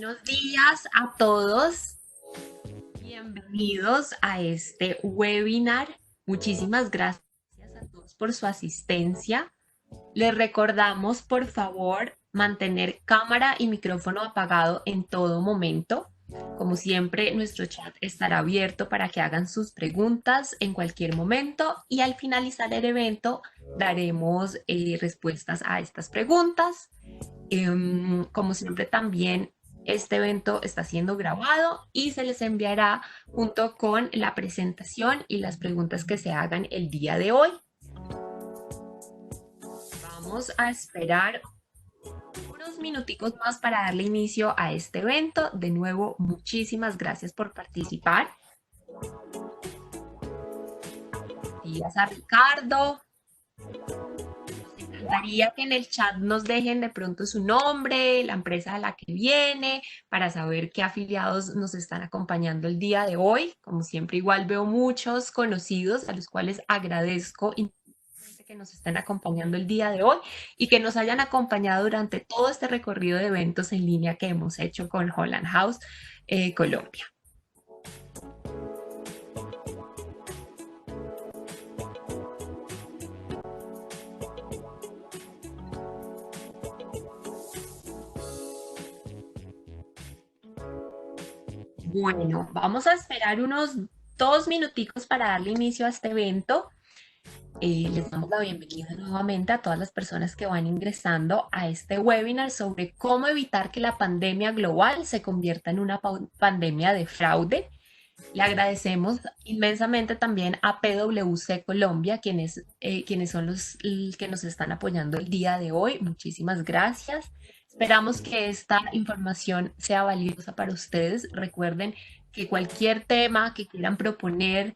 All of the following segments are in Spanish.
Buenos días a todos. Bienvenidos a este webinar. Muchísimas gracias a todos por su asistencia. Les recordamos, por favor, mantener cámara y micrófono apagado en todo momento. Como siempre, nuestro chat estará abierto para que hagan sus preguntas en cualquier momento y al finalizar el evento daremos respuestas a estas preguntas. Como siempre, también este evento está siendo grabado y se les enviará junto con la presentación y las preguntas que se hagan el día de hoy. Vamos a esperar unos minuticos más para darle inicio a este evento. De nuevo, muchísimas gracias por participar. Gracias a Ricardo. Nos encantaría que en el chat nos dejen de pronto su nombre, la empresa a la que viene, para saber qué afiliados nos están acompañando el día de hoy. Como siempre, igual veo muchos conocidos a los cuales agradezco que nos estén acompañando el día de hoy y que nos hayan acompañado durante todo este recorrido de eventos en línea que hemos hecho con Holland House Colombia. Bueno, vamos a esperar unos 2 minuticos para darle inicio a este evento. Les damos la bienvenida nuevamente a todas las personas que van ingresando a este webinar sobre cómo evitar que la pandemia global se convierta en una pandemia de fraude. Le agradecemos inmensamente también a PwC Colombia, quienes son los que nos están apoyando el día de hoy. Muchísimas gracias. Esperamos que esta información sea valiosa para ustedes. Recuerden que cualquier tema que quieran proponer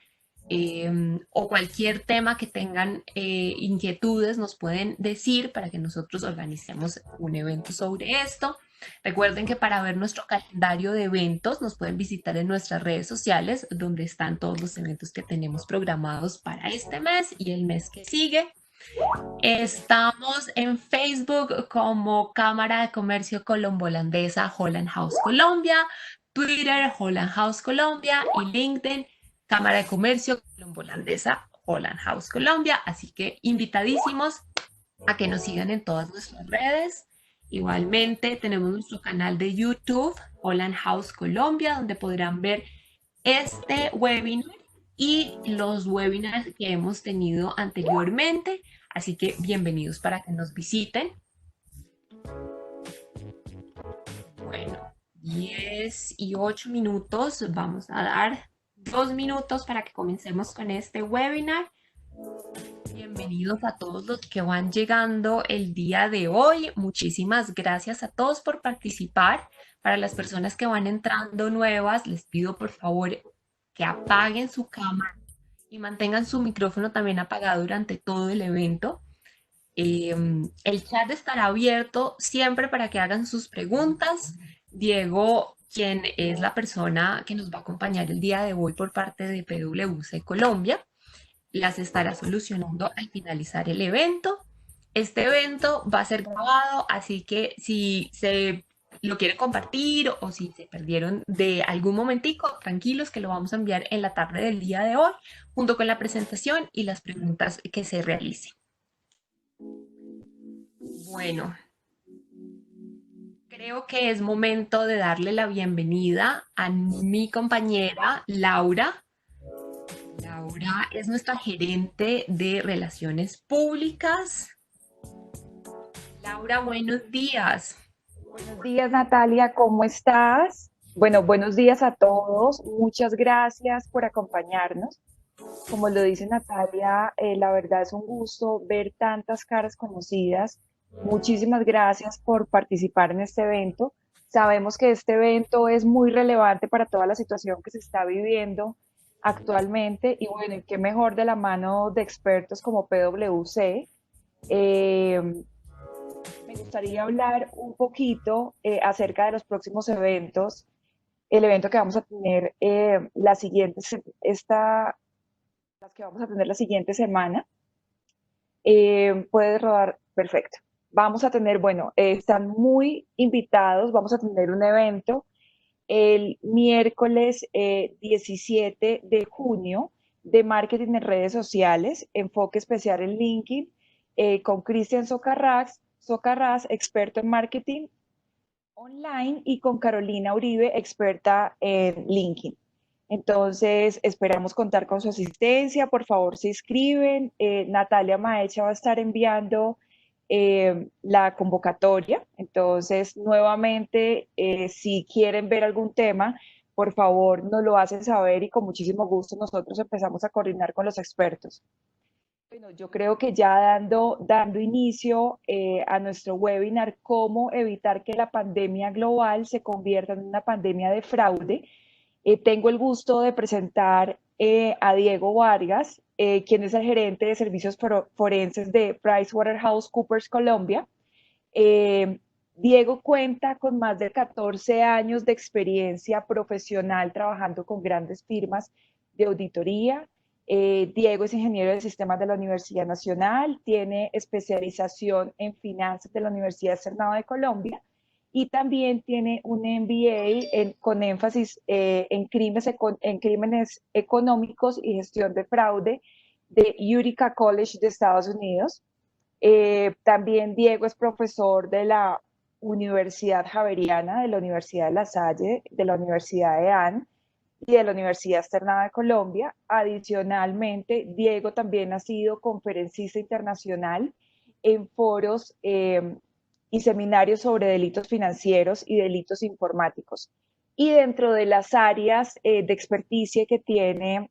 o cualquier tema que tengan inquietudes nos pueden decir para que nosotros organicemos un evento sobre esto. Recuerden que para ver nuestro calendario de eventos nos pueden visitar en nuestras redes sociales, donde están todos los eventos que tenemos programados para este mes y el mes que sigue. Estamos en Facebook como Cámara de Comercio Colombo-Holandesa Holland House Colombia, Twitter Holland House Colombia y LinkedIn Cámara de Comercio Colombo-Holandesa Holland House Colombia. Así que invitadísimos a que nos sigan en todas nuestras redes. Igualmente tenemos nuestro canal de YouTube, Holland House Colombia, donde podrán ver este webinar y los webinars que hemos tenido anteriormente. Así que bienvenidos para que nos visiten. Bueno, 10 y 8 minutos. Vamos a dar 2 minutos para que comencemos con este webinar. Bienvenidos a todos los que van llegando el día de hoy. Muchísimas gracias a todos por participar. Para las personas que van entrando nuevas, les pido por favor que apaguen su cámara y mantengan su micrófono también apagado durante todo el evento. El chat estará abierto siempre para que hagan sus preguntas. Diego, quien es la persona que nos va a acompañar el día de hoy por parte de PwC Colombia, las estará solucionando al finalizar el evento. Este evento va a ser grabado, así que si se lo quieren compartir o si se perdieron de algún momentico, tranquilos que lo vamos a enviar en la tarde del día de hoy, junto con la presentación y las preguntas que se realicen. Bueno, creo que es momento de darle la bienvenida a mi compañera Laura. Laura es nuestra gerente de Relaciones Públicas. Laura, buenos días. Buenos días, Natalia, ¿cómo estás? Bueno, buenos días a todos. Muchas gracias por acompañarnos. Como lo dice Natalia, la verdad es un gusto ver tantas caras conocidas. Muchísimas gracias por participar en este evento. Sabemos que este evento es muy relevante para toda la situación que se está viviendo actualmente y bueno, y qué mejor de la mano de expertos como PwC. Me gustaría hablar un poquito acerca de los próximos eventos. El evento que vamos a tener las que vamos a tener la siguiente semana. Puedes rodar, perfecto. vamos a tener, bueno, están muy invitados, vamos a tener un evento el miércoles 17 de junio de marketing en redes sociales, enfoque especial en LinkedIn, con Cristian Socarrás, experto en marketing online, y con Carolina Uribe, experta en LinkedIn. Entonces, esperamos contar con su asistencia. Por favor, se inscriben. Natalia Maecha va a estar enviando la convocatoria. Entonces, nuevamente, si quieren ver algún tema, por favor, nos lo hacen saber y con muchísimo gusto nosotros empezamos a coordinar con los expertos. Bueno, yo creo que ya dando inicio a nuestro webinar, cómo evitar que la pandemia global se convierta en una pandemia de fraude, tengo el gusto de presentar a Diego Vargas, quien es el gerente de servicios forenses de PricewaterhouseCoopers Colombia. Eh, Diego cuenta con más de 14 años de experiencia profesional trabajando con grandes firmas de auditoría. Diego es ingeniero de sistemas de la Universidad Nacional, tiene especialización en finanzas de la Universidad Externado de Colombia y también tiene un MBA con énfasis en crímenes económicos y gestión de fraude de Utica College de Estados Unidos. También Diego es profesor de la Universidad Javeriana, de la Universidad de La Salle, de la Universidad de AN y de la Universidad Externada de Colombia. Adicionalmente, Diego también ha sido conferencista internacional en foros y seminarios sobre delitos financieros y delitos informáticos. Y dentro de las áreas de experticia que tiene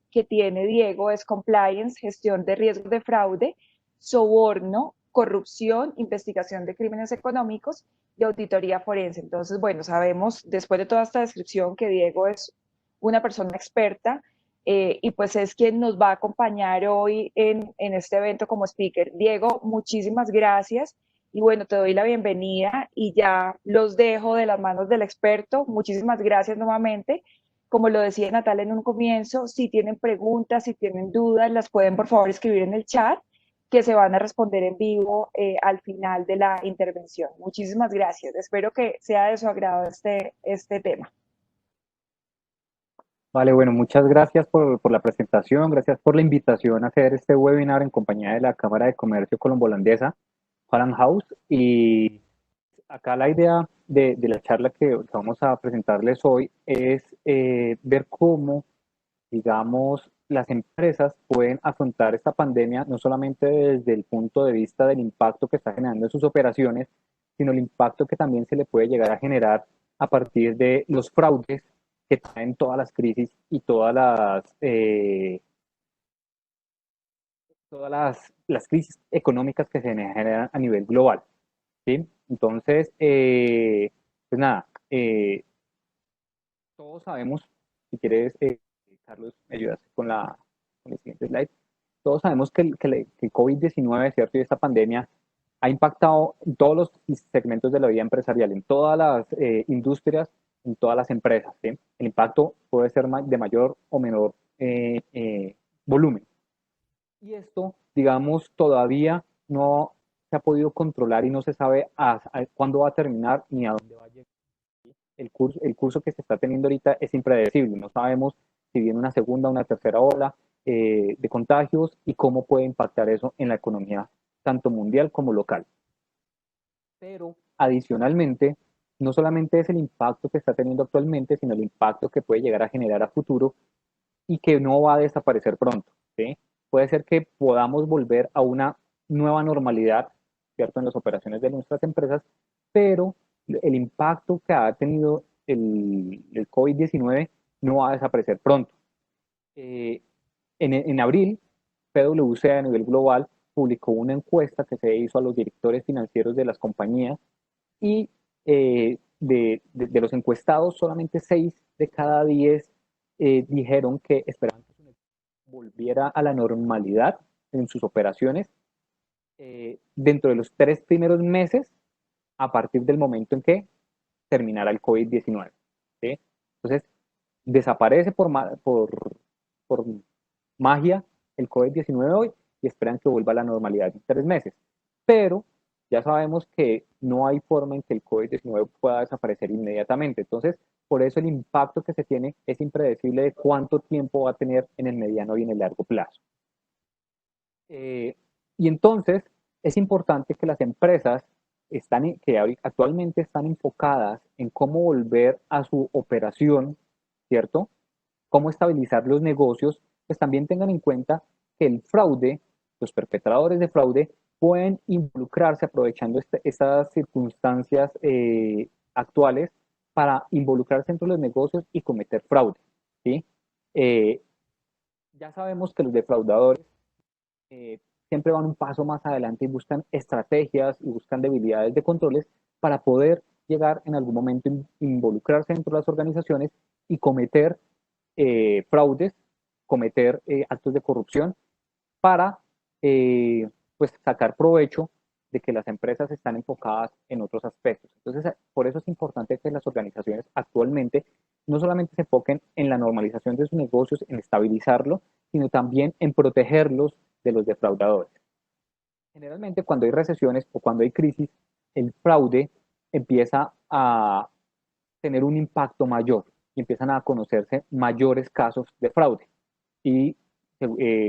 Diego es compliance, gestión de riesgos de fraude, soborno, corrupción, investigación de crímenes económicos y auditoría forense. Entonces, bueno, sabemos después de toda esta descripción que Diego es una persona experta y pues es quien nos va a acompañar hoy en este evento como speaker. Diego, muchísimas gracias y bueno, te doy la bienvenida y ya los dejo de las manos del experto. Muchísimas gracias nuevamente. Como lo decía Natalia en un comienzo, si tienen preguntas, si tienen dudas, las pueden por favor escribir en el chat que se van a responder en vivo al final de la intervención. Muchísimas gracias. Espero que sea de su agrado este tema. Vale, bueno, muchas gracias por la presentación, gracias por la invitación a hacer este webinar en compañía de la Cámara de Comercio Colombo-Holandesa, Holland House. Y acá la idea de la charla que vamos a presentarles hoy es ver cómo, digamos, las empresas pueden afrontar esta pandemia no solamente desde el punto de vista del impacto que está generando en sus operaciones, sino el impacto que también se le puede llegar a generar a partir de los fraudes que traen todas las crisis y todas las crisis económicas que se generan a nivel global, ¿sí? Entonces, pues nada, todos sabemos, si quieres, Carlos, me ayudas con el siguiente slide. Todos sabemos que el COVID-19, ¿cierto? Y esta pandemia ha impactado en todos los segmentos de la vida empresarial, en todas las industrias, en todas las empresas, ¿sí? El impacto puede ser de mayor o menor volumen. Y esto, digamos, todavía no se ha podido controlar y no se sabe cuándo va a terminar ni a dónde va a llegar. El curso que se está teniendo ahorita es impredecible. No sabemos si viene una segunda o una tercera ola de contagios y cómo puede impactar eso en la economía, tanto mundial como local. Pero adicionalmente, no solamente es el impacto que está teniendo actualmente, sino el impacto que puede llegar a generar a futuro y que no va a desaparecer pronto, ¿sí? Puede ser que podamos volver a una nueva normalidad, ¿cierto?, en las operaciones de nuestras empresas, pero el impacto que ha tenido el COVID-19 no va a desaparecer pronto. En abril, PwC a nivel global publicó una encuesta que se hizo a los directores financieros de las compañías y de los encuestados, solamente 6 de cada 10 dijeron que esperaban que su negocio volviera a la normalidad en sus operaciones dentro de los 3 primeros meses a partir del momento en que terminara el COVID-19. ¿Sí? Entonces, desaparece por magia el COVID-19 hoy y esperan que vuelva a la normalidad en 3 meses. Pero ya sabemos que no hay forma en que el COVID-19 pueda desaparecer inmediatamente. Entonces, por eso el impacto que se tiene es impredecible de cuánto tiempo va a tener en el mediano y en el largo plazo. Y entonces es importante que las empresas que actualmente están enfocadas en cómo volver a su operación, ¿cierto? Cómo estabilizar los negocios, pues también tengan en cuenta que el fraude, los perpetradores de fraude, pueden involucrarse aprovechando estas circunstancias actuales para involucrarse entre los negocios y cometer fraude, ¿sí? Eh, ya sabemos que los defraudadores eh, siempre van un paso más adelante y buscan estrategias y buscan debilidades de controles para poder llegar en algún momento involucrarse dentro de las organizaciones y cometer fraudes, cometer actos de corrupción para pues sacar provecho de que las empresas están enfocadas en otros aspectos. Entonces, por eso es importante que las organizaciones actualmente no solamente se enfoquen en la normalización de sus negocios, en estabilizarlo, sino también en protegerlos de los defraudadores. Generalmente, cuando hay recesiones o cuando hay crisis, el fraude empieza a tener un impacto mayor y empiezan a conocerse mayores casos de fraude. Y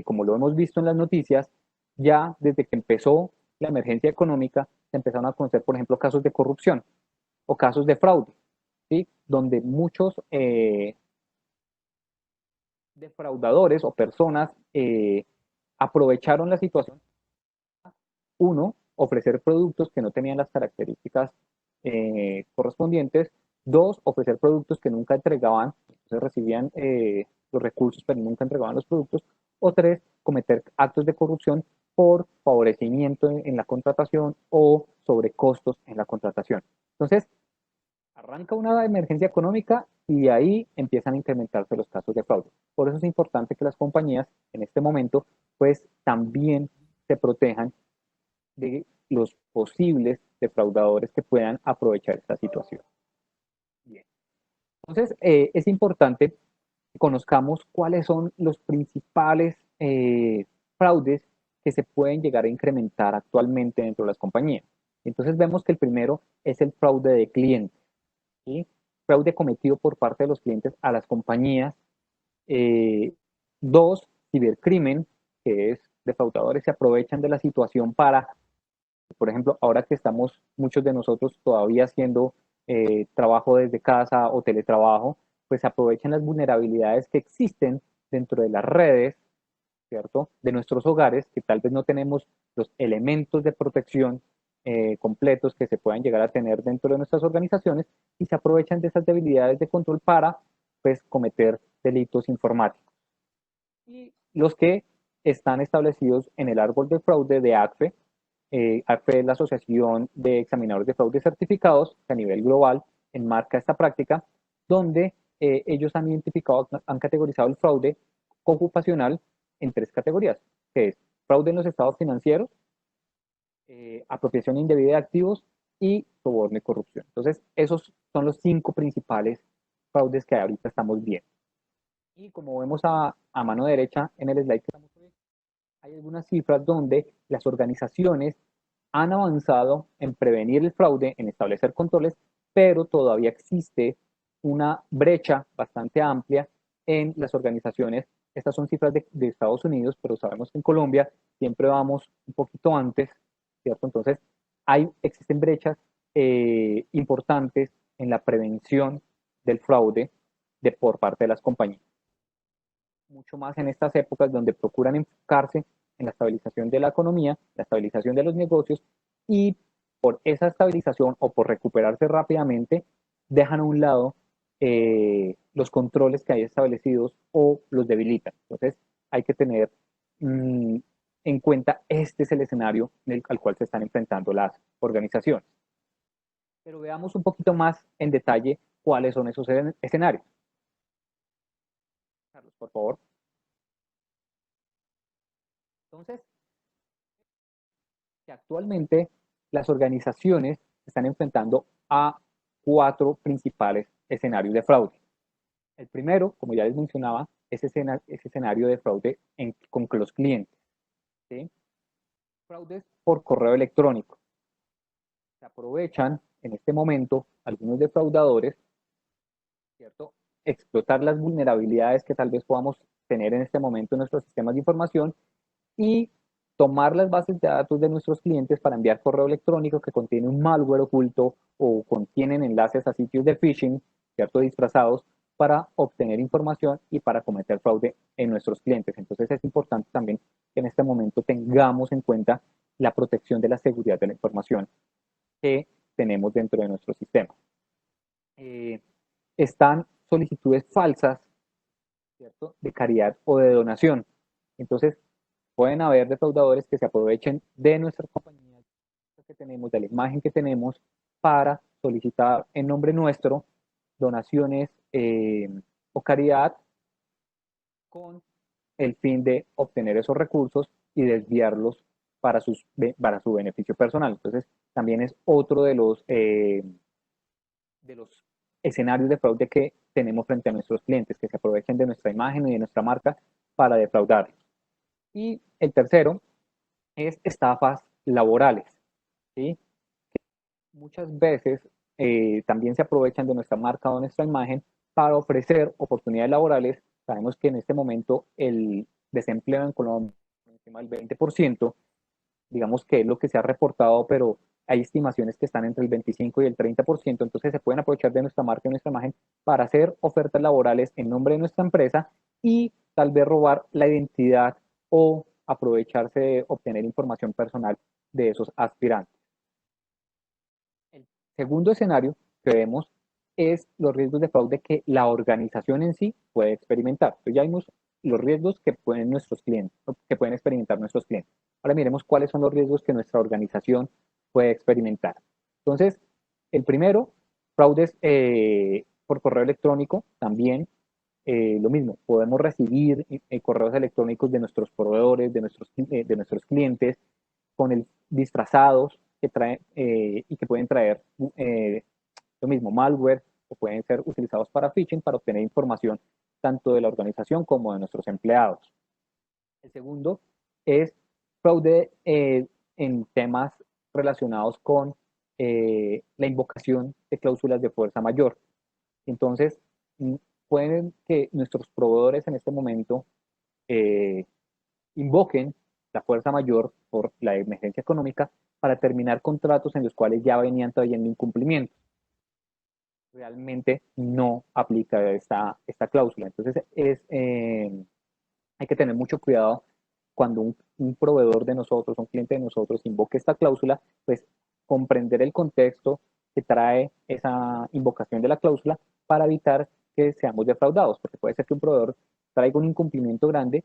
como lo hemos visto en las noticias, ya desde que empezó la emergencia económica, se empezaron a conocer, por ejemplo, casos de corrupción o casos de fraude, ¿sí? Donde muchos defraudadores o personas aprovecharon la situación. Uno, ofrecer productos que no tenían las características correspondientes. Dos, ofrecer productos que nunca entregaban, entonces recibían los recursos pero nunca entregaban los productos. O tres, cometer actos de corrupción por favorecimiento en la contratación o sobrecostos en la contratación. Entonces, arranca una emergencia económica y ahí empiezan a incrementarse los casos de fraude. Por eso es importante que las compañías en este momento pues también se protejan de los posibles defraudadores que puedan aprovechar esta situación. Bien. Entonces, es importante que conozcamos cuáles son los principales fraudes que se pueden llegar a incrementar actualmente dentro de las compañías. Entonces vemos que el primero es el fraude de clientes, ¿sí? Fraude cometido por parte de los clientes a las compañías. Dos, cibercrimen, que es defraudadores se aprovechan de la situación para, por ejemplo, ahora que estamos muchos de nosotros todavía haciendo trabajo desde casa o teletrabajo, pues aprovechan las vulnerabilidades que existen dentro de las redes, ¿cierto? De nuestros hogares, que tal vez no tenemos los elementos de protección completos que se puedan llegar a tener dentro de nuestras organizaciones y se aprovechan de esas debilidades de control para, pues, cometer delitos informáticos. Y los que están establecidos en el árbol de fraude de ACFE. ACFE es la Asociación de Examinadores de Fraude Certificados, que a nivel global enmarca esta práctica, donde ellos han identificado, han categorizado el fraude ocupacional en tres categorías, que es fraude en los estados financieros, apropiación indebida de activos y soborno y corrupción. Entonces, esos son los 5 principales fraudes que ahorita estamos viendo. Y como vemos a mano derecha en el slide que estamos viendo, hay algunas cifras donde las organizaciones han avanzado en prevenir el fraude, en establecer controles, pero todavía existe una brecha bastante amplia en las organizaciones. Estas son cifras de Estados Unidos, pero sabemos que en Colombia siempre vamos un poquito antes, ¿cierto? Entonces, existen brechas importantes en la prevención del fraude por parte de las compañías. Mucho más en estas épocas donde procuran enfocarse en la estabilización de la economía, la estabilización de los negocios y por esa estabilización o por recuperarse rápidamente dejan a un lado los controles que hay establecidos o los debilitan. Entonces hay que tener en cuenta este es el escenario al cual se están enfrentando las organizaciones. Pero veamos un poquito más en detalle cuáles son esos escenarios. Carlos, por favor. Entonces, que actualmente las organizaciones se están enfrentando a 4 principales escenarios de fraude. El primero, como ya les mencionaba, es ese escenario de fraude con los clientes. ¿Sí? Fraudes por correo electrónico. se aprovechan en este momento algunos defraudadores, ¿cierto? Explotar las vulnerabilidades que tal vez podamos tener en este momento en nuestros sistemas de información y tomar las bases de datos de nuestros clientes para enviar correo electrónico que contiene un malware oculto o contienen enlaces a sitios de phishing, ¿cierto? Disfrazados para obtener información y para cometer fraude en nuestros clientes. Entonces es importante también que en este momento tengamos en cuenta la protección de la seguridad de la información que tenemos dentro de nuestro sistema. Están solicitudes falsas, ¿cierto? De caridad o de donación. Entonces, pueden haber defraudadores que se aprovechen de nuestra compañía que tenemos, de la imagen que tenemos, para solicitar en nombre nuestro donaciones o caridad con el fin de obtener esos recursos y desviarlos para su beneficio personal. Entonces, también es otro de los escenarios de fraude que tenemos frente a nuestros clientes, que se aprovechen de nuestra imagen y de nuestra marca para defraudarlos. Y el tercero es estafas laborales, ¿sí? Muchas veces también se aprovechan de nuestra marca o nuestra imagen para ofrecer oportunidades laborales. Sabemos que en este momento el desempleo en Colombia es encima del 20%, digamos que es lo que se ha reportado, pero hay estimaciones que están entre el 25 y el 30%, entonces se pueden aprovechar de nuestra marca y nuestra imagen para hacer ofertas laborales en nombre de nuestra empresa y tal vez robar la identidad o aprovecharse de obtener información personal de esos aspirantes. El segundo escenario que vemos es los riesgos de fraude que la organización en sí puede experimentar. Entonces ya vimos los riesgos que pueden nuestros clientes, que pueden experimentar nuestros clientes. Ahora miremos cuáles son los riesgos que nuestra organización puede experimentar. Entonces, el primero, fraudes por correo electrónico, también lo mismo, podemos recibir correos electrónicos de nuestros proveedores, de nuestros clientes, con el disfrazados que traen y que pueden traer lo mismo, malware, o pueden ser utilizados para phishing, para obtener información tanto de la organización como de nuestros empleados. El segundo es fraude en temas relacionados con la invocación de cláusulas de fuerza mayor. Entonces, pueden que nuestros proveedores en este momento eh, invoquen la fuerza mayor por la emergencia económica para terminar contratos en los cuales ya venían trayendo incumplimientos. Realmente no aplica esta cláusula. Entonces, hay que tener mucho cuidado cuando un proveedor de nosotros, un cliente de nosotros invoque esta cláusula, pues comprender el contexto que trae esa invocación de la cláusula para evitar que seamos defraudados, porque puede ser que un proveedor traiga un incumplimiento grande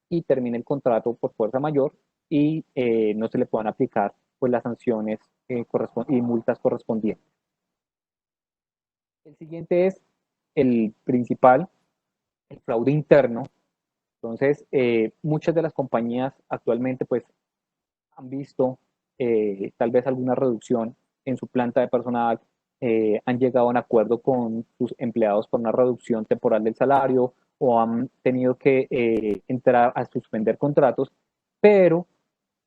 y termine el contrato por fuerza mayor y no se le puedan aplicar pues las sanciones y multas correspondientes. El siguiente es el principal, el fraude interno. Entonces, muchas de las compañías actualmente pues han visto tal vez alguna reducción en su planta de personal, han llegado a un acuerdo con sus empleados por una reducción temporal del salario o han tenido que entrar a suspender contratos, pero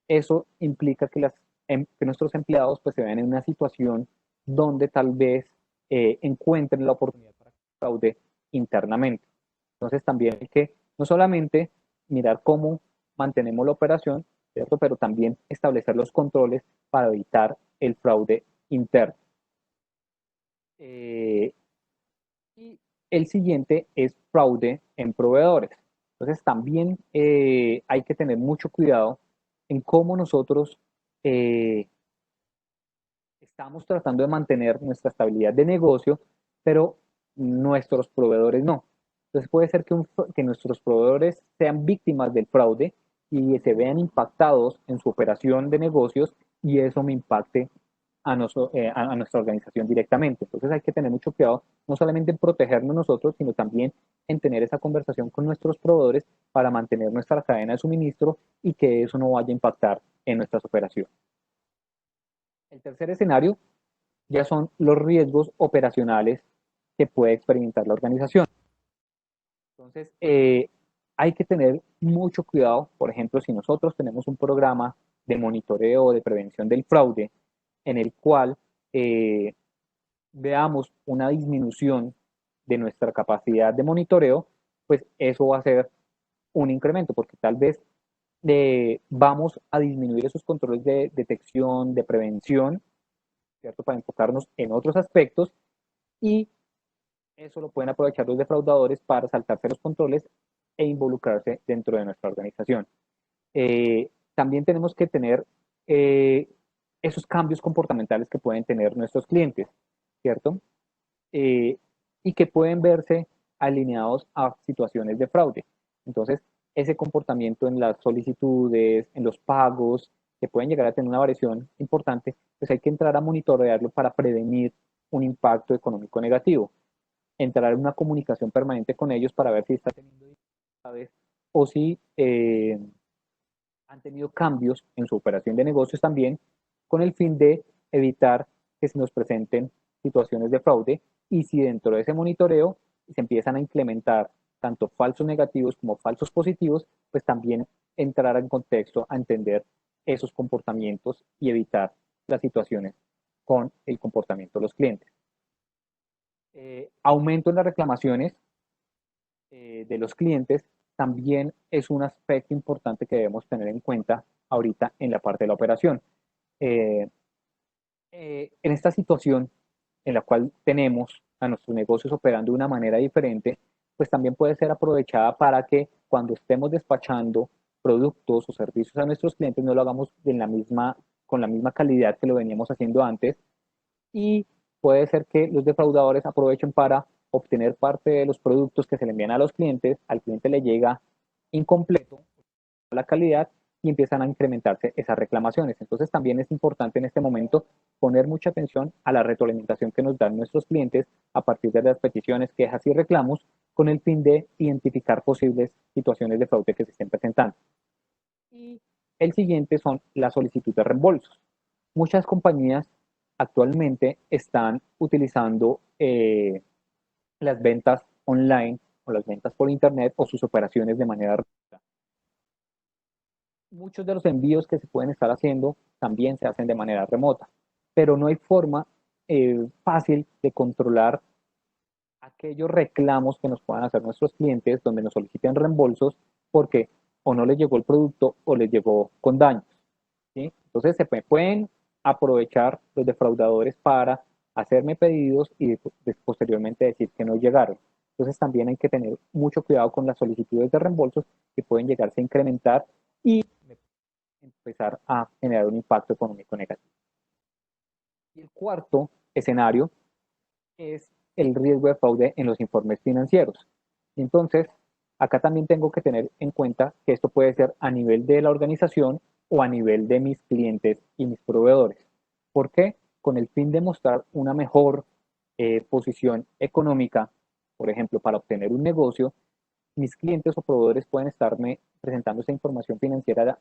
eso implica que nuestros empleados pues se vean en una situación donde tal vez encuentren la oportunidad para fraude internamente. Entonces también hay que no solamente mirar cómo mantenemos la operación, ¿cierto? Pero también establecer los controles para evitar el fraude interno. Y el siguiente es fraude en proveedores. Entonces también hay que tener mucho cuidado en cómo nosotros estamos tratando de mantener nuestra estabilidad de negocio, pero nuestros proveedores no. Entonces puede ser que nuestros proveedores sean víctimas del fraude y se vean impactados en su operación de negocios y eso me impacte a nuestra organización directamente. Entonces hay que tener mucho cuidado, no solamente en protegernos nosotros, sino también en tener esa conversación con nuestros proveedores para mantener nuestra cadena de suministro y que eso no vaya a impactar en nuestras operaciones. El tercer escenario ya son los riesgos operacionales que puede experimentar la organización. Entonces, hay que tener mucho cuidado, por ejemplo, si nosotros tenemos un programa de monitoreo o de prevención del fraude, en el cual veamos una disminución de nuestra capacidad de monitoreo, pues eso va a ser un incremento, porque tal vez vamos a disminuir esos controles de detección, de prevención, ¿cierto? Para enfocarnos en otros aspectos, y eso lo pueden aprovechar los defraudadores para saltarse los controles e involucrarse dentro de nuestra organización. También tenemos que tener esos cambios comportamentales que pueden tener nuestros clientes, ¿cierto? Y que pueden verse alineados a situaciones de fraude. Entonces, ese comportamiento en las solicitudes, en los pagos, que pueden llegar a tener una variación importante, pues hay que entrar a monitorearlo para prevenir un impacto económico negativo. Entrar en una comunicación permanente con ellos para ver si está teniendo dificultades o si han tenido cambios en su operación de negocios también, con el fin de evitar que se nos presenten situaciones de fraude, y si dentro de ese monitoreo se empiezan a implementar tanto falsos negativos como falsos positivos, pues también entrar en contexto a entender esos comportamientos y evitar las situaciones con el comportamiento de los clientes. Aumento en las reclamaciones de los clientes también es un aspecto importante que debemos tener en cuenta ahorita en la parte de la operación. En esta situación en la cual tenemos a nuestros negocios operando de una manera diferente, pues también puede ser aprovechada para que cuando estemos despachando productos o servicios a nuestros clientes no lo hagamos con la misma calidad que lo veníamos haciendo antes, y puede ser que los defraudadores aprovechen para obtener parte de los productos que se le envían a los clientes, al cliente le llega incompleto la calidad y empiezan a incrementarse esas reclamaciones. Entonces también es importante en este momento poner mucha atención a la retroalimentación que nos dan nuestros clientes a partir de las peticiones, quejas y reclamos, con el fin de identificar posibles situaciones de fraude que se estén presentando. Y el siguiente son las solicitudes de reembolsos. Muchas compañías actualmente están utilizando las ventas online o las ventas por internet o sus operaciones de manera remota. Muchos de los envíos que se pueden estar haciendo también se hacen de manera remota, pero no hay forma fácil de controlar aquellos reclamos que nos puedan hacer nuestros clientes donde nos soliciten reembolsos porque o no les llegó el producto o les llegó con daños, ¿sí? Entonces se pueden aprovechar los defraudadores para hacerme pedidos y posteriormente decir que no llegaron. Entonces también hay que tener mucho cuidado con las solicitudes de reembolsos que pueden llegarse a incrementar y empezar a generar un impacto económico negativo. Y el cuarto escenario es el riesgo de fraude en los informes financieros. Entonces, acá también tengo que tener en cuenta que esto puede ser a nivel de la organización o a nivel de mis clientes y mis proveedores. ¿Por qué? Con el fin de mostrar una mejor posición económica, por ejemplo, para obtener un negocio, mis clientes o proveedores pueden estarme presentando esta información financiera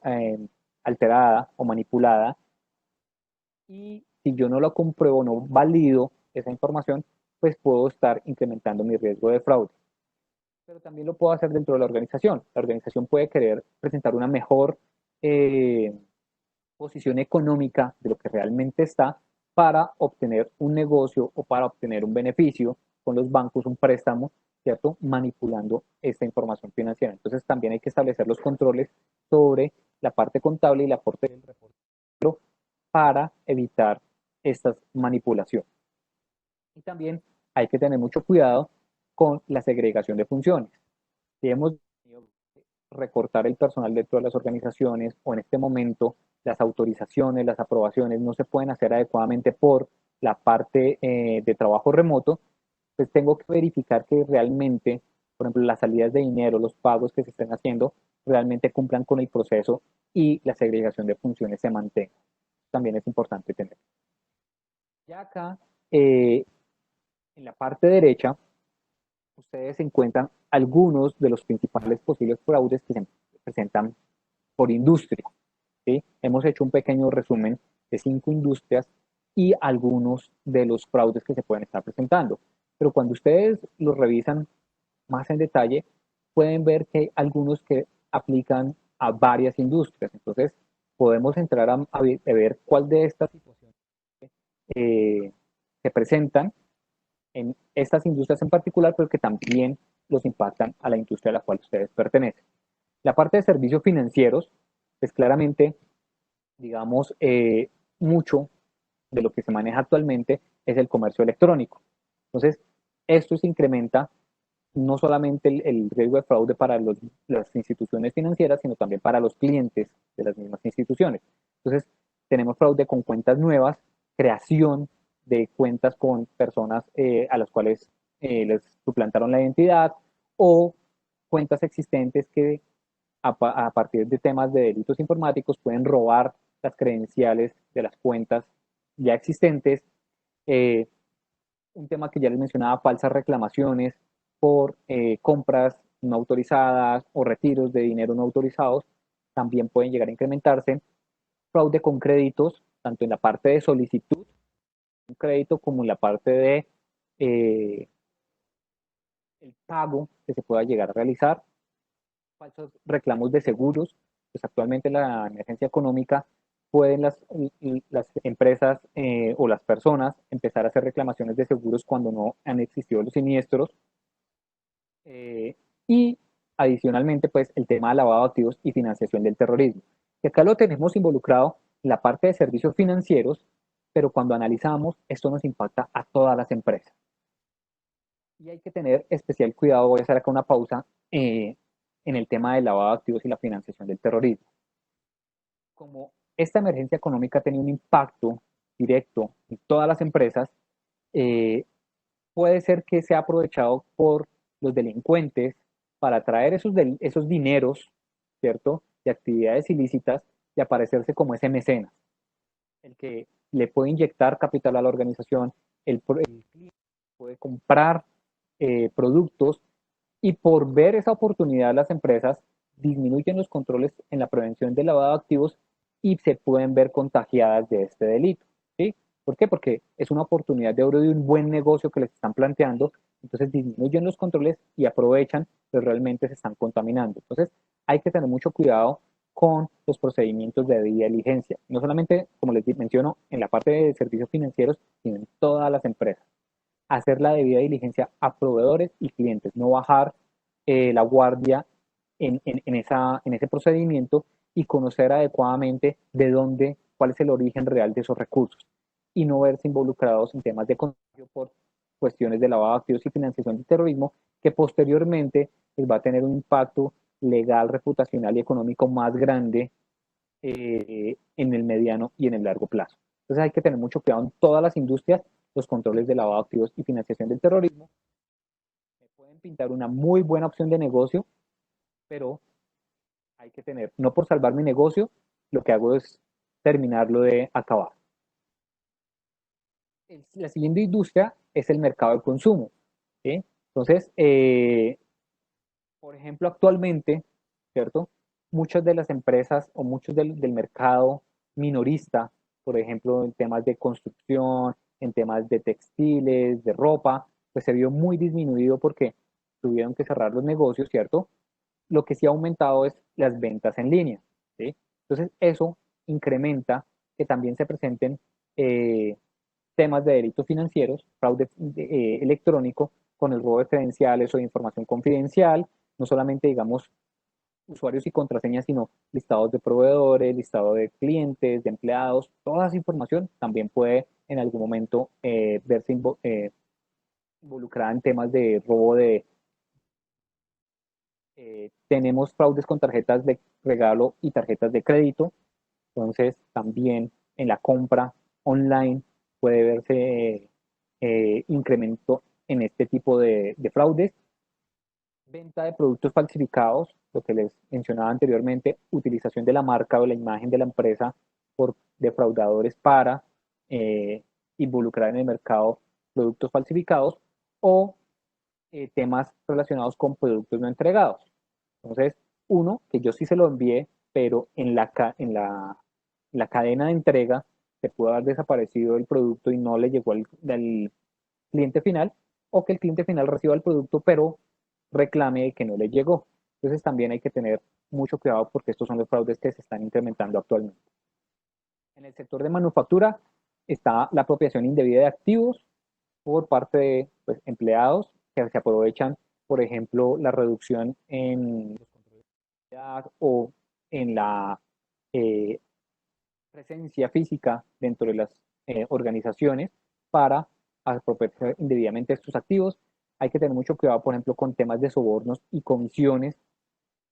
alterada o manipulada, y si yo no lo compruebo, no valido esa información, pues puedo estar incrementando mi riesgo de fraude. Pero también lo puedo hacer dentro de la organización. La organización puede querer presentar una mejor posición económica de lo que realmente está para obtener un negocio o para obtener un beneficio con los bancos, un préstamo, ¿cierto? Manipulando esta información financiera. Entonces también hay que establecer los controles sobre la parte contable y la parte del reporte para evitar estas manipulaciones. Y también hay que tener mucho cuidado con la segregación de funciones. Si hemos recortar el personal dentro de las organizaciones o en este momento las autorizaciones, las aprobaciones no se pueden hacer adecuadamente por la parte de trabajo remoto, pues tengo que verificar que realmente, por ejemplo, las salidas de dinero, los pagos que se estén haciendo, realmente cumplan con el proceso y la segregación de funciones se mantenga. También es importante tener. Ya acá, en la parte derecha, ustedes encuentran algunos de los principales posibles fraudes que se presentan por industria, ¿sí? Hemos hecho un pequeño resumen de 5 industrias y algunos de los fraudes que se pueden estar presentando. Pero cuando ustedes los revisan más en detalle, pueden ver que hay algunos que aplican a varias industrias. Entonces, podemos entrar a ver cuál de estas situaciones se presentan en estas industrias en particular, pero que también los impactan a la industria a la cual ustedes pertenecen. La parte de servicios financieros, pues claramente, digamos, mucho de lo que se maneja actualmente es el comercio electrónico. Entonces, esto se incrementa no solamente el riesgo de fraude para las instituciones financieras, sino también para los clientes de las mismas instituciones. Entonces, tenemos fraude con cuentas nuevas, creación de cuentas con personas a las cuales les suplantaron la identidad, o cuentas existentes que a partir de temas de delitos informáticos pueden robar las credenciales de las cuentas ya existentes. Eh, un tema que ya les mencionaba, falsas reclamaciones por compras no autorizadas o retiros de dinero no autorizados, también pueden llegar a incrementarse. Fraude con créditos, tanto en la parte de solicitud de un crédito como en la parte de el pago que se pueda llegar a realizar. Falsos reclamos de seguros, pues actualmente en la emergencia económica pueden las empresas o las personas empezar a hacer reclamaciones de seguros cuando no han existido los siniestros. Y adicionalmente, pues el tema de lavado de activos y financiación del terrorismo. Y acá lo tenemos involucrado en la parte de servicios financieros, pero cuando analizamos, esto nos impacta a todas las empresas. Y hay que tener especial cuidado, voy a hacer acá una pausa, en el tema del lavado de activos y la financiación del terrorismo. Como esta emergencia económica ha tenido un impacto directo en todas las empresas, puede ser que sea aprovechado por los delincuentes para traer esos dineros, ¿cierto?, de actividades ilícitas y aparecerse como ese mecenas, el que le puede inyectar capital a la organización, el cliente puede comprar productos, y por ver esa oportunidad las empresas disminuyen los controles en la prevención del lavado de activos y se pueden ver contagiadas de este delito. ¿Sí? ¿Por qué? Porque es una oportunidad de oro de un buen negocio que les están planteando, entonces disminuyen los controles y aprovechan, pero realmente se están contaminando. Entonces hay que tener mucho cuidado con los procedimientos de debida diligencia, no solamente, como les menciono, en la parte de servicios financieros, sino en todas las empresas. Hacer la debida diligencia a proveedores y clientes, no bajar la guardia en ese procedimiento y conocer adecuadamente de dónde, cuál es el origen real de esos recursos y no verse involucrados en temas de contagio por cuestiones de lavado de activos y financiación del terrorismo, que posteriormente les va a tener un impacto legal, reputacional y económico más grande en el mediano y en el largo plazo. Entonces hay que tener mucho cuidado en todas las industrias, los controles de lavado de activos y financiación del terrorismo. Me pueden pintar una muy buena opción de negocio, pero hay que tener, no por salvar mi negocio, lo que hago es terminarlo de acabar. La siguiente industria es el mercado de consumo. ¿Sí? Entonces, por ejemplo, actualmente, ¿cierto? Muchas de las empresas o muchos del mercado minorista, por ejemplo, en temas de construcción, en temas de textiles, de ropa, pues se vio muy disminuido porque tuvieron que cerrar los negocios, ¿cierto? Lo que sí ha aumentado es las ventas en línea, ¿sí? Entonces, eso incrementa que también se presenten temas de delitos financieros, fraude electrónico, con el robo de credenciales o de información confidencial, no solamente, digamos, usuarios y contraseñas, sino listados de proveedores, listado de clientes, de empleados, toda esa información también puede en algún momento verse involucrada en temas de robo de... tenemos fraudes con tarjetas de regalo y tarjetas de crédito, entonces también en la compra online puede verse incremento en este tipo de fraudes. Venta de productos falsificados, lo que les mencionaba anteriormente, utilización de la marca o la imagen de la empresa por defraudadores para involucrar en el mercado productos falsificados o temas relacionados con productos no entregados. Entonces, uno, que yo sí se lo envié, pero en la cadena de entrega se pudo haber desaparecido el producto y no le llegó al cliente final, o que el cliente final reciba el producto, pero reclame de que no le llegó. Entonces también hay que tener mucho cuidado porque estos son los fraudes que se están incrementando actualmente. En el sector de manufactura, está la apropiación indebida de activos por parte de pues, empleados que se aprovechan, por ejemplo, la reducción en los controles de edad o en la eh, presencia física dentro de las organizaciones para apropiarse indebidamente estos activos. Hay que tener mucho cuidado, por ejemplo, con temas de sobornos y comisiones.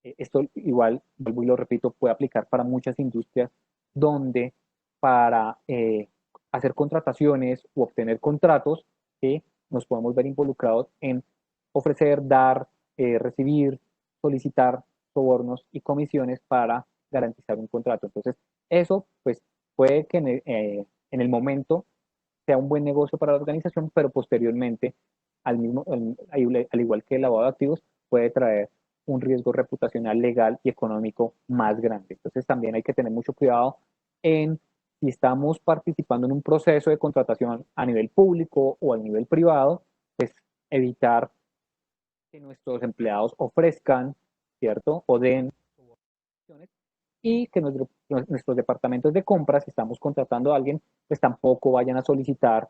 Esto igual, vuelvo y lo repito, puede aplicar para muchas industrias donde para hacer contrataciones u obtener contratos nos podemos ver involucrados en ofrecer, dar, recibir, solicitar sobornos y comisiones para garantizar un contrato. Entonces, eso pues puede que en el momento sea un buen negocio para la organización, pero posteriormente, al igual que el lavado de activos, puede traer un riesgo reputacional, legal y económico más grande. Entonces también hay que tener mucho cuidado en si estamos participando en un proceso de contratación a nivel público o a nivel privado, pues evitar que nuestros empleados ofrezcan, ¿cierto? O den y que nuestros departamentos de compras, si estamos contratando a alguien, pues tampoco vayan a solicitar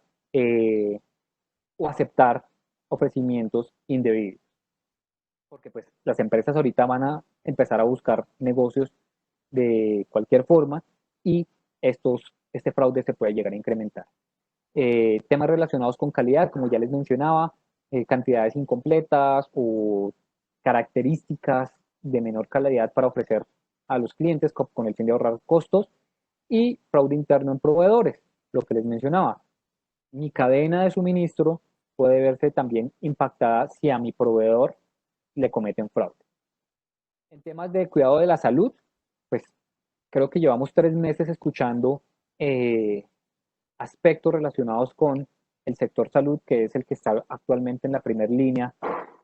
o aceptar ofrecimientos indebidos. Porque pues las empresas ahorita van a empezar a buscar negocios de cualquier forma y este fraude se puede llegar a incrementar. Temas relacionados con calidad, como ya les mencionaba, cantidades incompletas o características de menor calidad para ofrecer a los clientes con el fin de ahorrar costos y fraude interno en proveedores, lo que les mencionaba. Mi cadena de suministro puede verse también impactada si a mi proveedor le cometen fraude. En temas de cuidado de la salud, pues creo que llevamos 3 meses escuchando aspectos relacionados con el sector salud, que es el que está actualmente en la primera línea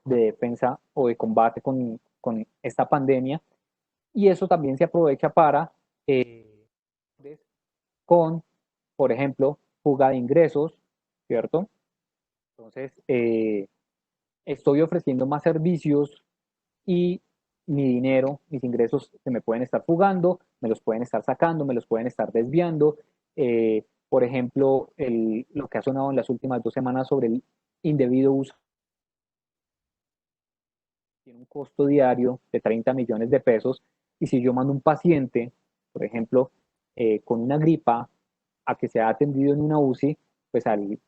de defensa o de combate con esta pandemia. Y eso también se aprovecha para, con, por ejemplo, fuga de ingresos, ¿cierto? Entonces, estoy ofreciendo más servicios y mi dinero, mis ingresos se me pueden estar fugando, me los pueden estar sacando, me los pueden estar desviando. Por ejemplo, lo que ha sonado en las últimas 2 semanas sobre el indebido uso tiene un costo diario de 30 millones de pesos y si yo mando un paciente, por ejemplo, con una gripa a que sea atendido en una UCI, pues al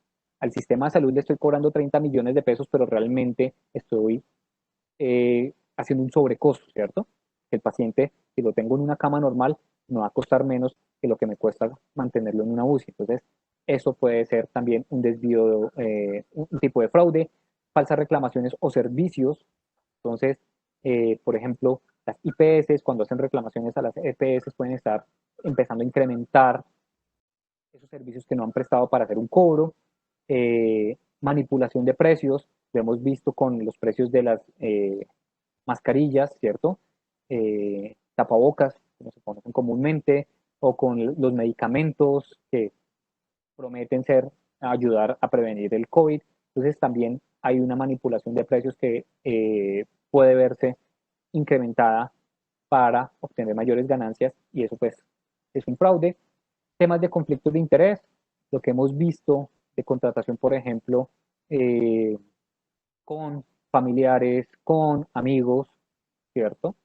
sistema de salud le estoy cobrando 30 millones de pesos, pero realmente estoy haciendo un sobrecosto, ¿cierto? El paciente, si lo tengo en una cama normal, no va a costar menos que lo que me cuesta mantenerlo en una UCI. Entonces, eso puede ser también un desvío, un tipo de fraude, falsas reclamaciones o servicios. Entonces, por ejemplo, las IPS, cuando hacen reclamaciones a las EPS, pueden estar empezando a incrementar esos servicios que no han prestado para hacer un cobro, manipulación de precios, lo hemos visto con los precios de las mascarillas, ¿cierto? Tapabocas, como se conocen comúnmente, o con los medicamentos que prometen ayudar a prevenir el COVID. Entonces también hay una manipulación de precios que puede verse incrementada para obtener mayores ganancias y eso pues es un fraude. Temas de conflictos de interés, lo que hemos visto de contratación, por ejemplo, con familiares, con amigos, ¿cierto?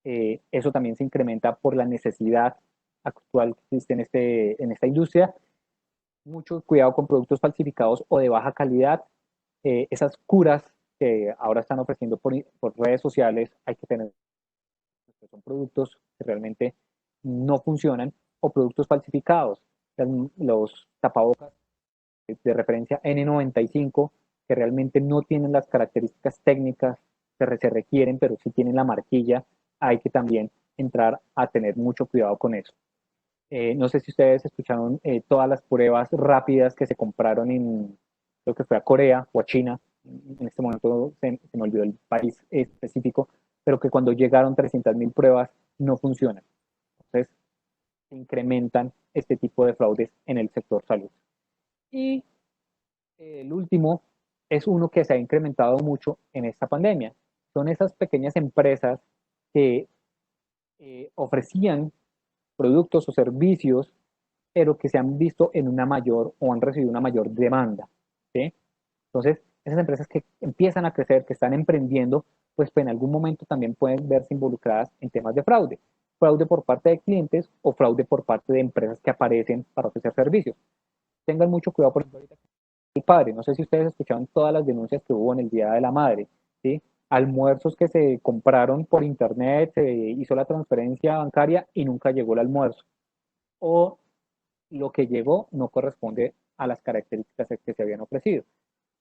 Eso también se incrementa por la necesidad actual que existe en esta industria. Mucho cuidado con productos falsificados o de baja calidad. Esas curas que ahora están ofreciendo por redes sociales, hay que tener, son productos que realmente no funcionan o productos falsificados. Los tapabocas de referencia N95 que realmente no tienen las características técnicas que se requieren, pero sí tienen la marquilla, hay que también entrar a tener mucho cuidado con eso. No sé si ustedes escucharon todas las pruebas rápidas que se compraron creo que fue a Corea o a China, en este momento se me olvidó el país específico, pero que cuando llegaron 300.000 pruebas no funcionan. Entonces, se incrementan este tipo de fraudes en el sector salud. Y el último es uno que se ha incrementado mucho en esta pandemia. Son esas pequeñas empresas que ofrecían productos o servicios pero que se han visto en una mayor o han recibido una mayor demanda, ¿sí? Entonces, esas empresas que empiezan a crecer, que están emprendiendo, pues en algún momento también pueden verse involucradas en temas de fraude. Fraude por parte de clientes o fraude por parte de empresas que aparecen para ofrecer servicios. Tengan mucho cuidado, por ejemplo, ahorita el padre. No sé si ustedes escucharon todas las denuncias que hubo en el Día de la Madre, ¿sí? Almuerzos que se compraron por internet, se hizo la transferencia bancaria y nunca llegó el almuerzo. O lo que llegó no corresponde a las características que se habían ofrecido.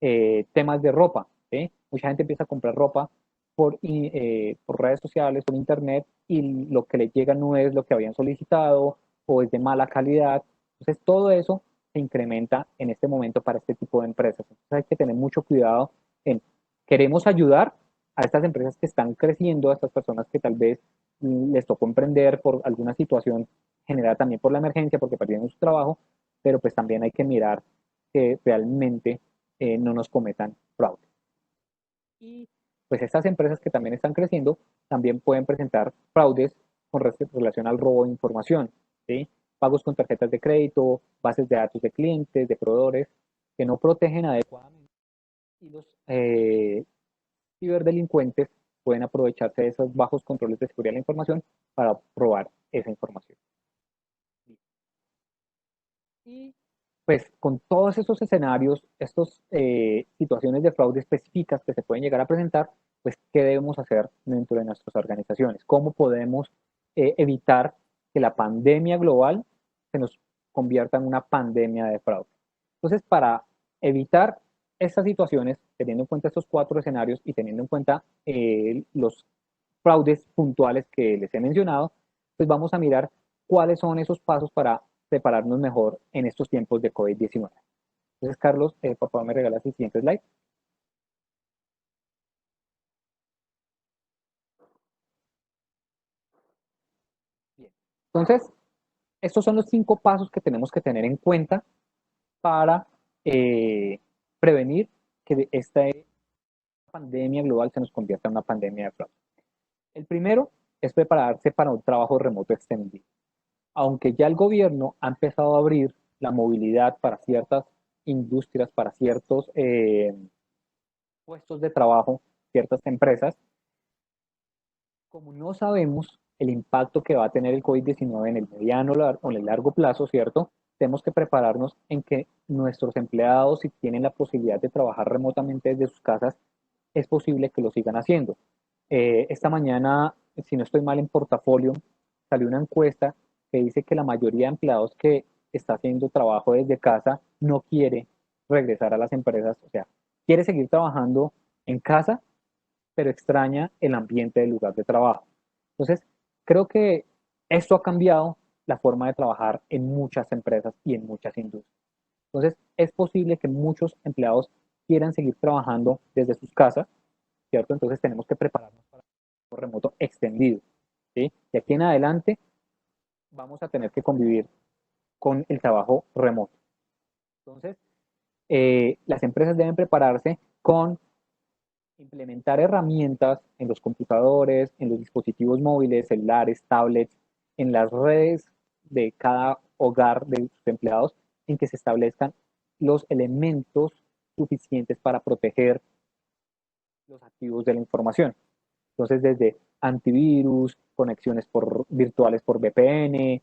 Temas de ropa, ¿sí? Mucha gente empieza a comprar ropa por redes sociales, por internet, y lo que le llega no es lo que habían solicitado o es de mala calidad. Entonces, todo eso se incrementa en este momento para este tipo de empresas. Entonces, hay que tener mucho cuidado en, queremos ayudar a estas empresas que están creciendo, a estas personas que tal vez les tocó emprender por alguna situación generada también por la emergencia, porque perdieron su trabajo, pero pues también hay que mirar que realmente no nos cometan fraude. Y pues estas empresas que también están creciendo también pueden presentar fraudes con relación al robo de información, ¿sí? Pagos con tarjetas de crédito, bases de datos de clientes, de proveedores, que no protegen adecuadamente y los ciberdelincuentes pueden aprovecharse de esos bajos controles de seguridad de la información para robar esa información. Y pues con todos esos escenarios, estas situaciones de fraude específicas que se pueden llegar a presentar, pues ¿qué debemos hacer dentro de nuestras organizaciones? ¿Cómo podemos evitar que la pandemia global se nos convierta en una pandemia de fraude? Entonces, para evitar estas situaciones, teniendo en cuenta estos 4 escenarios y teniendo en cuenta los fraudes puntuales que les he mencionado, pues vamos a mirar cuáles son esos pasos para prepararnos mejor en estos tiempos de COVID-19. Entonces, Carlos, por favor, me regalas el siguiente slide. Bien. Entonces, estos son los 5 pasos que tenemos que tener en cuenta para prevenir que esta pandemia global se nos convierta en una pandemia de fraude. El primero es prepararse para un trabajo remoto extendido. Aunque ya el gobierno ha empezado a abrir la movilidad para ciertas industrias, para ciertos puestos de trabajo, ciertas empresas, como no sabemos el impacto que va a tener el COVID-19 en el mediano o en el largo plazo, ¿cierto? Tenemos que prepararnos en que nuestros empleados, si tienen la posibilidad de trabajar remotamente desde sus casas, es posible que lo sigan haciendo. Esta mañana, si no estoy mal en portafolio, salió una encuesta que dice que la mayoría de empleados que está haciendo trabajo desde casa no quiere regresar a las empresas, o sea, quiere seguir trabajando en casa, pero extraña el ambiente del lugar de trabajo. Entonces, creo que esto ha cambiado la forma de trabajar en muchas empresas y en muchas industrias. Entonces, es posible que muchos empleados quieran seguir trabajando desde sus casas, ¿cierto? Entonces, tenemos que prepararnos para un remoto extendido, ¿sí? De aquí en adelante, vamos a tener que convivir con el trabajo remoto. Entonces, las empresas deben prepararse con implementar herramientas en los computadores, en los dispositivos móviles, celulares, tablets, en las redes de cada hogar de sus empleados, en que se establezcan los elementos suficientes para proteger los activos de la información. Entonces, desde antivirus, conexiones virtuales por VPN,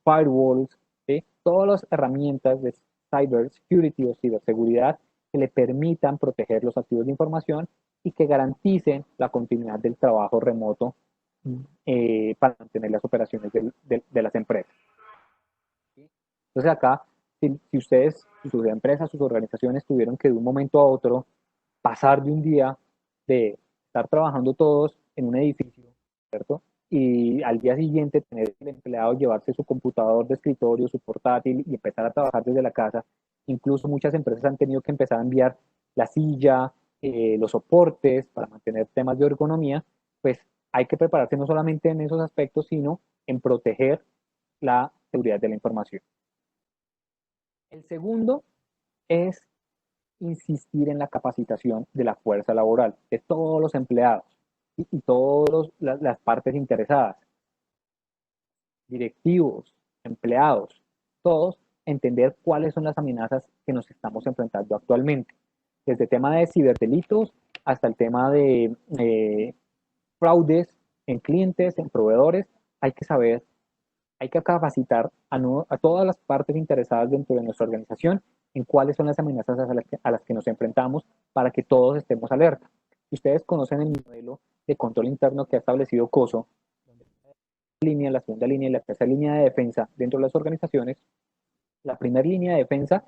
firewalls, ¿sí? Todas las herramientas de cybersecurity o ciberseguridad que le permitan proteger los activos de información y que garanticen la continuidad del trabajo remoto para mantener las operaciones de las empresas. ¿Sí? Entonces acá, si ustedes, sus empresas, sus organizaciones tuvieron que de un momento a otro pasar de un día de estar trabajando todos en un edificio, ¿cierto? Y al día siguiente tener el empleado llevarse su computador de escritorio, su portátil y empezar a trabajar desde la casa. Incluso muchas empresas han tenido que empezar a enviar la silla, los soportes para mantener temas de ergonomía, pues hay que prepararse no solamente en esos aspectos, sino en proteger la seguridad de la información. El segundo es insistir en la capacitación de la fuerza laboral, de todos los empleados y todas las partes interesadas, directivos, empleados. todos entender cuáles son las amenazas que nos estamos enfrentando actualmente, desde el tema de ciberdelitos hasta el tema de fraudes en clientes, en proveedores. Hay que saber, hay que capacitar a todas las partes interesadas dentro de nuestra organización en cuáles son las amenazas a las que nos enfrentamos para que todos estemos alerta. Si ustedes conocen el modelo de control interno que ha establecido COSO, la segunda línea y la tercera línea de defensa dentro de las organizaciones, la primera línea de defensa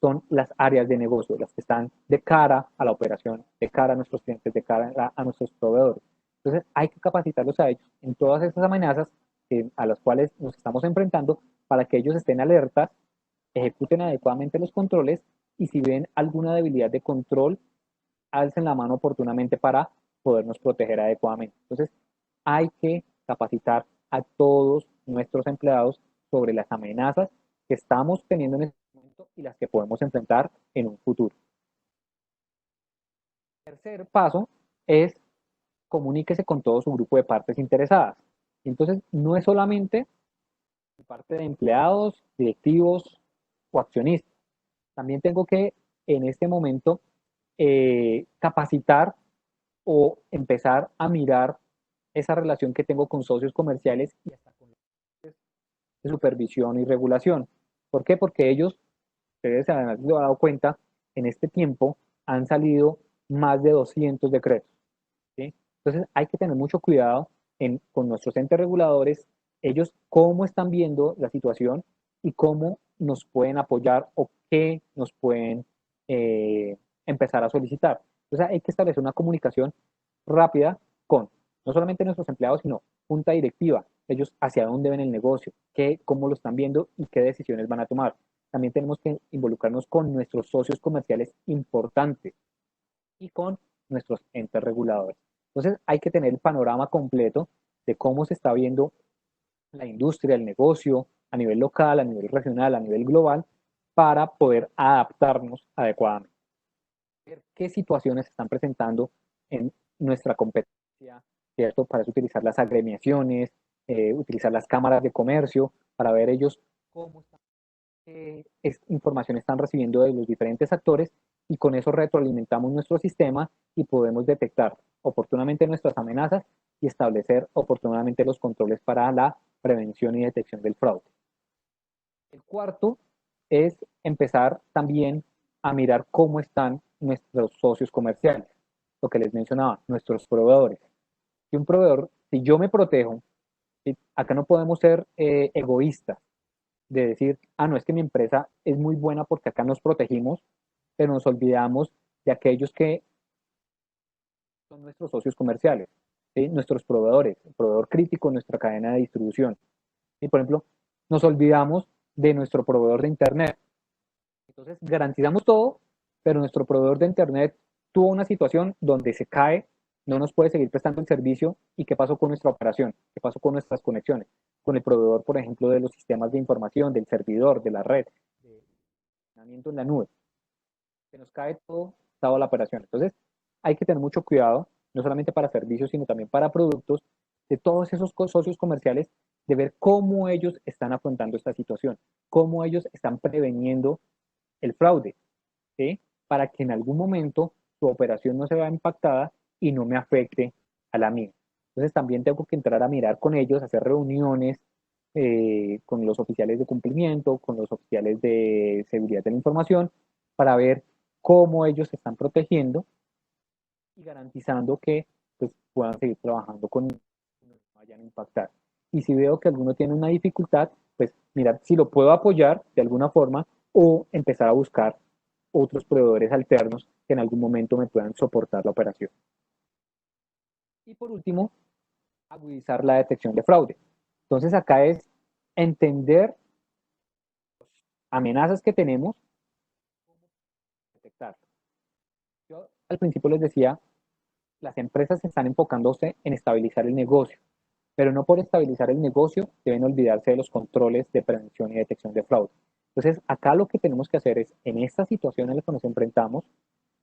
son las áreas de negocio, las que están de cara a la operación, de cara a nuestros clientes, de cara a nuestros proveedores. Entonces hay que capacitarlos a ellos en todas esas amenazas a las cuales nos estamos enfrentando para que ellos estén alertas, ejecuten adecuadamente los controles y si ven alguna debilidad de control, alcen la mano oportunamente para podernos proteger adecuadamente. Entonces hay que capacitar a todos nuestros empleados sobre las amenazas que estamos teniendo en este momento y las que podemos enfrentar en un futuro. El tercer paso es comuníquese con todo su grupo de partes interesadas. Entonces, no es solamente parte de empleados, directivos o accionistas. También tengo que, en este momento, capacitar o empezar a mirar esa relación que tengo con socios comerciales y hasta con de supervisión y regulación. ¿Por qué? Porque ellos, ustedes se han dado cuenta, en este tiempo han salido más de 200 decretos. ¿Sí? Entonces hay que tener mucho cuidado con nuestros entes reguladores, ellos cómo están viendo la situación y cómo nos pueden apoyar o qué nos pueden empezar a solicitar. Entonces hay que establecer una comunicación rápida con no solamente nuestros empleados, sino junta directiva, ellos hacia dónde ven el negocio, cómo lo están viendo y qué decisiones van a tomar. También tenemos que involucrarnos con nuestros socios comerciales importantes y con nuestros entes reguladores. Entonces hay que tener el panorama completo de cómo se está viendo la industria, el negocio a nivel local, a nivel regional, a nivel global, para poder adaptarnos adecuadamente. Ver qué situaciones se están presentando en nuestra competencia, ¿cierto? Para eso utilizar las agremiaciones, utilizar las cámaras de comercio, para ver ellos cómo están, qué información están recibiendo de los diferentes actores y con eso retroalimentamos nuestro sistema y podemos detectar oportunamente nuestras amenazas y establecer oportunamente los controles para la prevención y detección del fraude. El cuarto es empezar también a mirar cómo están nuestros socios comerciales, lo que les mencionaba, nuestros proveedores. Si un proveedor, si yo me protejo, ¿sí? Acá no podemos ser egoístas de decir, no, es que mi empresa es muy buena porque acá nos protegimos, pero nos olvidamos de aquellos que son nuestros socios comerciales, ¿sí? Nuestros proveedores, el proveedor crítico en nuestra cadena de distribución. Y por ejemplo, nos olvidamos de nuestro proveedor de Internet. Entonces, garantizamos todo, pero nuestro proveedor de Internet tuvo una situación donde se cae, no nos puede seguir prestando el servicio. ¿Y qué pasó con nuestra operación? ¿Qué pasó con nuestras conexiones? Con el proveedor, por ejemplo, de los sistemas de información, del servidor, de la red, de funcionamiento en la nube. Se nos cae todo, toda la operación. Entonces, hay que tener mucho cuidado, no solamente para servicios, sino también para productos, de todos esos socios comerciales, de ver cómo ellos están afrontando esta situación, cómo ellos están preveniendo el fraude, ¿sí? Para que en algún momento su operación no se vea impactada y no me afecte a la mía. Entonces también tengo que entrar a mirar con ellos, hacer reuniones con los oficiales de cumplimiento, con los oficiales de seguridad de la información, para ver cómo ellos se están protegiendo y garantizando que pues, puedan seguir trabajando con no vayan a impactar. Y si veo que alguno tiene una dificultad, pues mirar si lo puedo apoyar de alguna forma o empezar a buscar otros proveedores alternos que en algún momento me puedan soportar la operación. Y por último, agudizar la detección de fraude. Entonces acá es entender amenazas que tenemos, cómo detectar. Yo al principio les decía, las empresas están enfocándose en estabilizar el negocio, pero no por estabilizar el negocio deben olvidarse de los controles de prevención y detección de fraude. Entonces, acá lo que tenemos que hacer es, en estas situaciones en las que nos enfrentamos,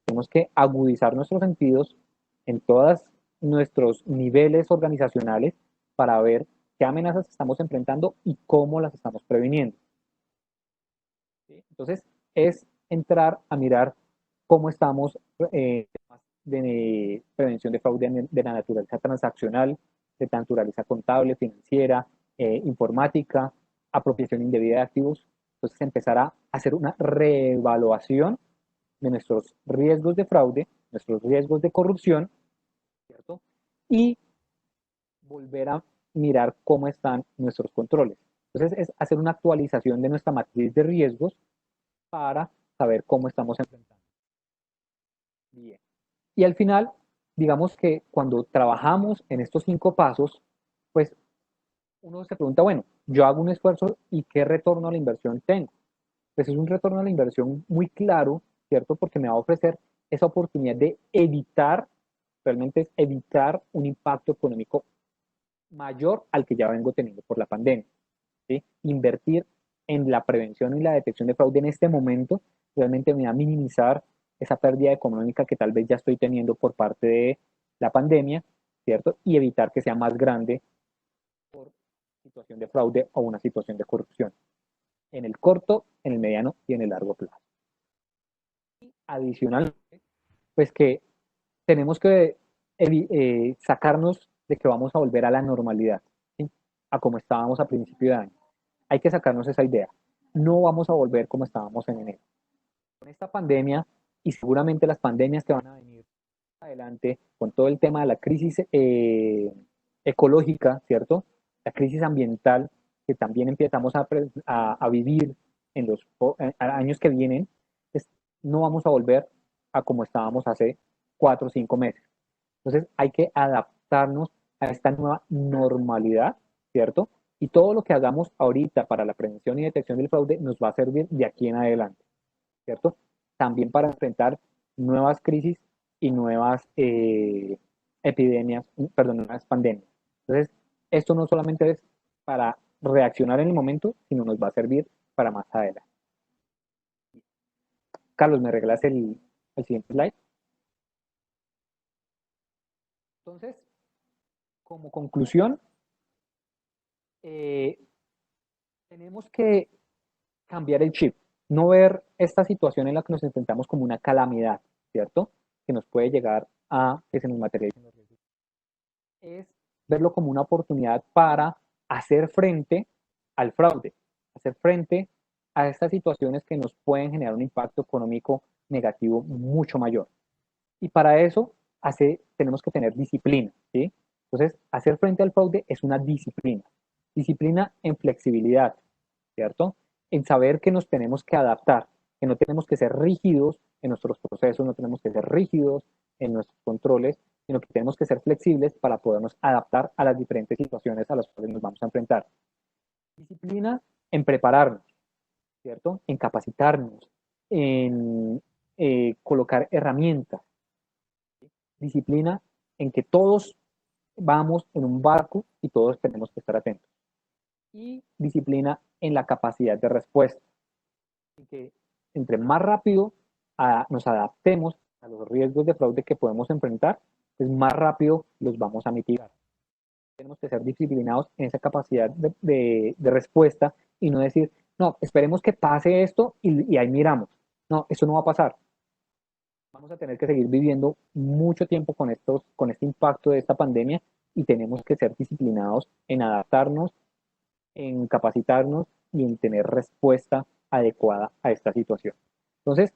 tenemos que agudizar nuestros sentidos en todos nuestros niveles organizacionales para ver qué amenazas estamos enfrentando y cómo las estamos previniendo. ¿sí? Entonces, es entrar a mirar cómo estamos de prevención de fraude de la naturaleza transaccional, de la naturaleza contable, financiera, informática, apropiación indebida de activos. Entonces, empezar a hacer una reevaluación de nuestros riesgos de fraude, nuestros riesgos de corrupción, ¿cierto? Y volver a mirar cómo están nuestros controles. Entonces, es hacer una actualización de nuestra matriz de riesgos para saber cómo estamos enfrentando. Bien. Y al final, digamos que cuando trabajamos en estos 5 pasos, pues uno se pregunta, bueno, yo hago un esfuerzo y ¿qué retorno a la inversión tengo? Pues es un retorno a la inversión muy claro, ¿cierto? Porque me va a ofrecer esa oportunidad de evitar, realmente es evitar un impacto económico mayor al que ya vengo teniendo por la pandemia. ¿Sí? Invertir en la prevención y la detección de fraude en este momento realmente me va a minimizar esa pérdida económica que tal vez ya estoy teniendo por parte de la pandemia, ¿cierto? Y evitar que sea más grande por situación de fraude o una situación de corrupción en el corto, en el mediano y en el largo plazo. Y adicionalmente, pues que tenemos que sacarnos de que vamos a volver a la normalidad, ¿sí? A como estábamos a principio de año. Hay que sacarnos esa idea. No vamos a volver como estábamos en enero. Con esta pandemia y seguramente las pandemias que van a venir adelante, con todo el tema de la crisis ecológica, ¿cierto? La crisis ambiental que también empezamos a vivir en los años que vienen, pues no vamos a volver a como estábamos hace 4 o 5 meses. Entonces hay que adaptarnos a esta nueva normalidad, ¿cierto? Y todo lo que hagamos ahorita para la prevención y detección del fraude nos va a servir de aquí en adelante, ¿cierto? También para enfrentar nuevas crisis y nuevas epidemias, perdón, nuevas pandemias. Entonces, esto no solamente es para reaccionar en el momento, sino nos va a servir para más adelante. Carlos, ¿me regalas el siguiente slide? Entonces, como conclusión, eh, tenemos que cambiar el chip, no ver esta situación en la que nos enfrentamos como una calamidad, ¿cierto? Que nos puede llegar a que se nos materialicen los riesgos. Es verlo como una oportunidad para hacer frente al fraude, hacer frente a estas situaciones que nos pueden generar un impacto económico negativo mucho mayor. Y para eso tenemos que tener disciplina, ¿sí? Entonces, hacer frente al fraude es una disciplina. Disciplina en flexibilidad, ¿cierto? En saber que nos tenemos que adaptar, que no tenemos que ser rígidos en nuestros procesos, no tenemos que ser rígidos en nuestros controles, sino que tenemos que ser flexibles para podernos adaptar a las diferentes situaciones a las cuales nos vamos a enfrentar. Disciplina en prepararnos, ¿cierto? En capacitarnos, en colocar herramientas. Disciplina en que todos vamos en un barco y todos tenemos que estar atentos. Y disciplina en la capacidad de respuesta. Que entre más rápido nos adaptemos a los riesgos de fraude que podemos enfrentar, pues más rápido los vamos a mitigar. Tenemos que ser disciplinados en esa capacidad de respuesta y no decir, no, esperemos que pase esto y ahí miramos. No, eso no va a pasar. Vamos a tener que seguir viviendo mucho tiempo con este impacto de esta pandemia y tenemos que ser disciplinados en adaptarnos, en capacitarnos y en tener respuesta adecuada a esta situación. Entonces,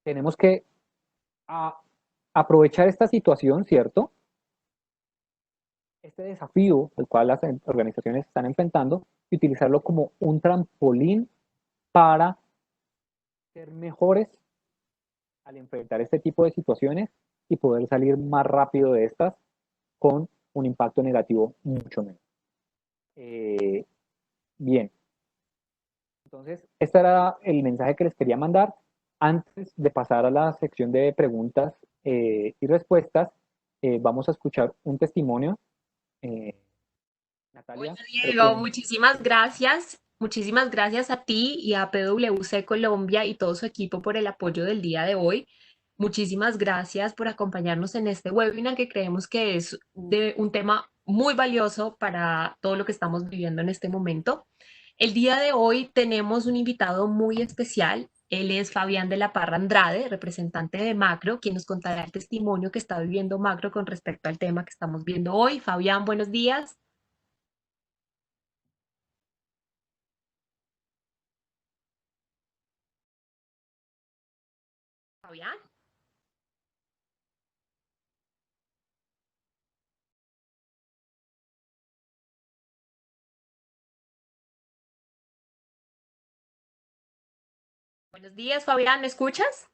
tenemos que aprovechar esta situación, ¿cierto? Este desafío al cual las organizaciones están enfrentando y utilizarlo como un trampolín para ser mejores al enfrentar este tipo de situaciones y poder salir más rápido de estas con un impacto negativo mucho menos. Bien, entonces este era el mensaje que les quería mandar. Antes de pasar a la sección de preguntas y respuestas, vamos a escuchar un testimonio. Oye, Natalia, creo Diego, que muchísimas gracias. Muchísimas gracias a ti y a PwC Colombia y todo su equipo por el apoyo del día de hoy. Muchísimas gracias por acompañarnos en este webinar que creemos que es de un tema muy valioso para todo lo que estamos viviendo en este momento. El día de hoy tenemos un invitado muy especial. Él es Fabián de la Parra Andrade, representante de Macro, quien nos contará el testimonio que está viviendo Macro con respecto al tema que estamos viendo hoy. Fabián, buenos días. Fabián. Buenos días, Fabián, ¿me escuchas?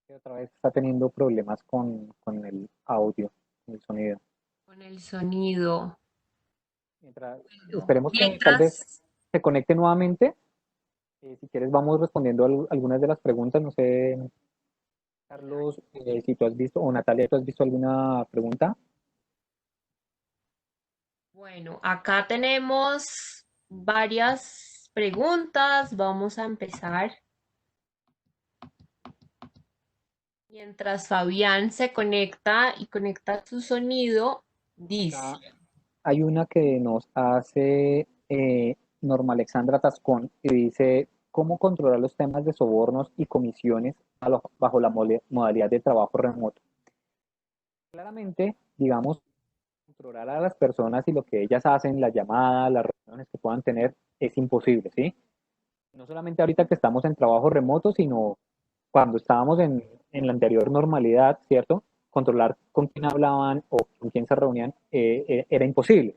Otra vez está teniendo problemas con el audio, con el sonido. Con el sonido. Mientras, Bueno, esperemos que tal vez mientras, se conecte nuevamente. Si quieres, vamos respondiendo algunas de las preguntas. No sé, Carlos, si tú has visto, o Natalia, ¿tú has visto alguna pregunta? bueno, acá tenemos varias preguntas. Vamos a empezar. Mientras Fabián se conecta y conecta su sonido, dice, Acá hay una que nos hace Norma Alexandra Tascón y dice, ¿cómo controlar los temas de sobornos y comisiones bajo la modalidad de trabajo remoto? Claramente, digamos, controlar a las personas y lo que ellas hacen, las llamadas, las reuniones que puedan tener, es imposible, ¿sí? No solamente ahorita que estamos en trabajo remoto, sino cuando estábamos en la anterior normalidad, ¿cierto? Controlar con quién hablaban o con quién se reunían era imposible.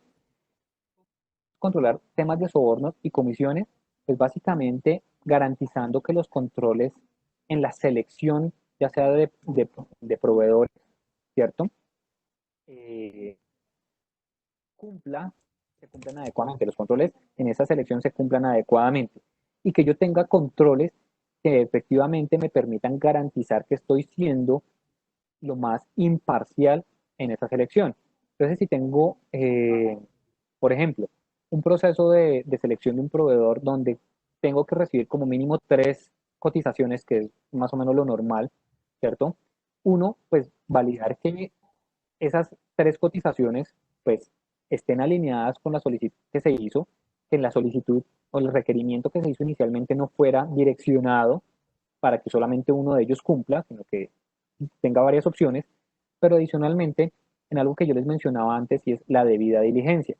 Controlar temas de sobornos y comisiones, pues básicamente garantizando que los controles en la selección, ya sea de proveedores, ¿cierto? Eh, cumpla, se cumplan adecuadamente, los controles en esa selección se cumplan adecuadamente y que yo tenga controles que efectivamente me permitan garantizar que estoy siendo lo más imparcial en esa selección. Entonces, si tengo, por ejemplo, un proceso de selección de un proveedor donde tengo que recibir como mínimo 3 cotizaciones, que es más o menos lo normal, ¿cierto? Uno, pues validar que esas 3 cotizaciones pues estén alineadas con la solicitud que se hizo, que la solicitud o el requerimiento que se hizo inicialmente no fuera direccionado para que solamente uno de ellos cumpla, sino que tenga varias opciones, pero adicionalmente en algo que yo les mencionaba antes y es la debida diligencia.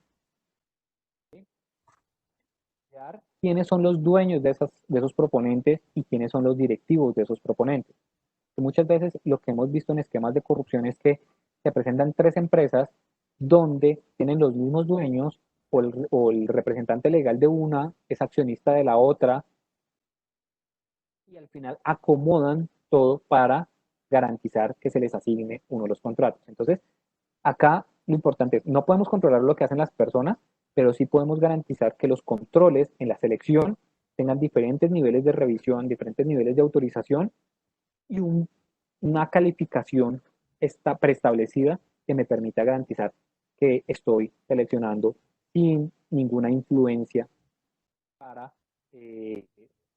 ¿Quiénes son los dueños de esos proponentes y quiénes son los directivos de esos proponentes? Muchas veces lo que hemos visto en esquemas de corrupción es que se presentan 3 empresas donde tienen los mismos dueños o el representante legal de una es accionista de la otra y al final acomodan todo para garantizar que se les asigne uno de los contratos. Entonces, acá lo importante es, no podemos controlar lo que hacen las personas, pero sí podemos garantizar que los controles en la selección tengan diferentes niveles de revisión, diferentes niveles de autorización y una calificación está preestablecida que me permita garantizar que estoy seleccionando sin ninguna influencia para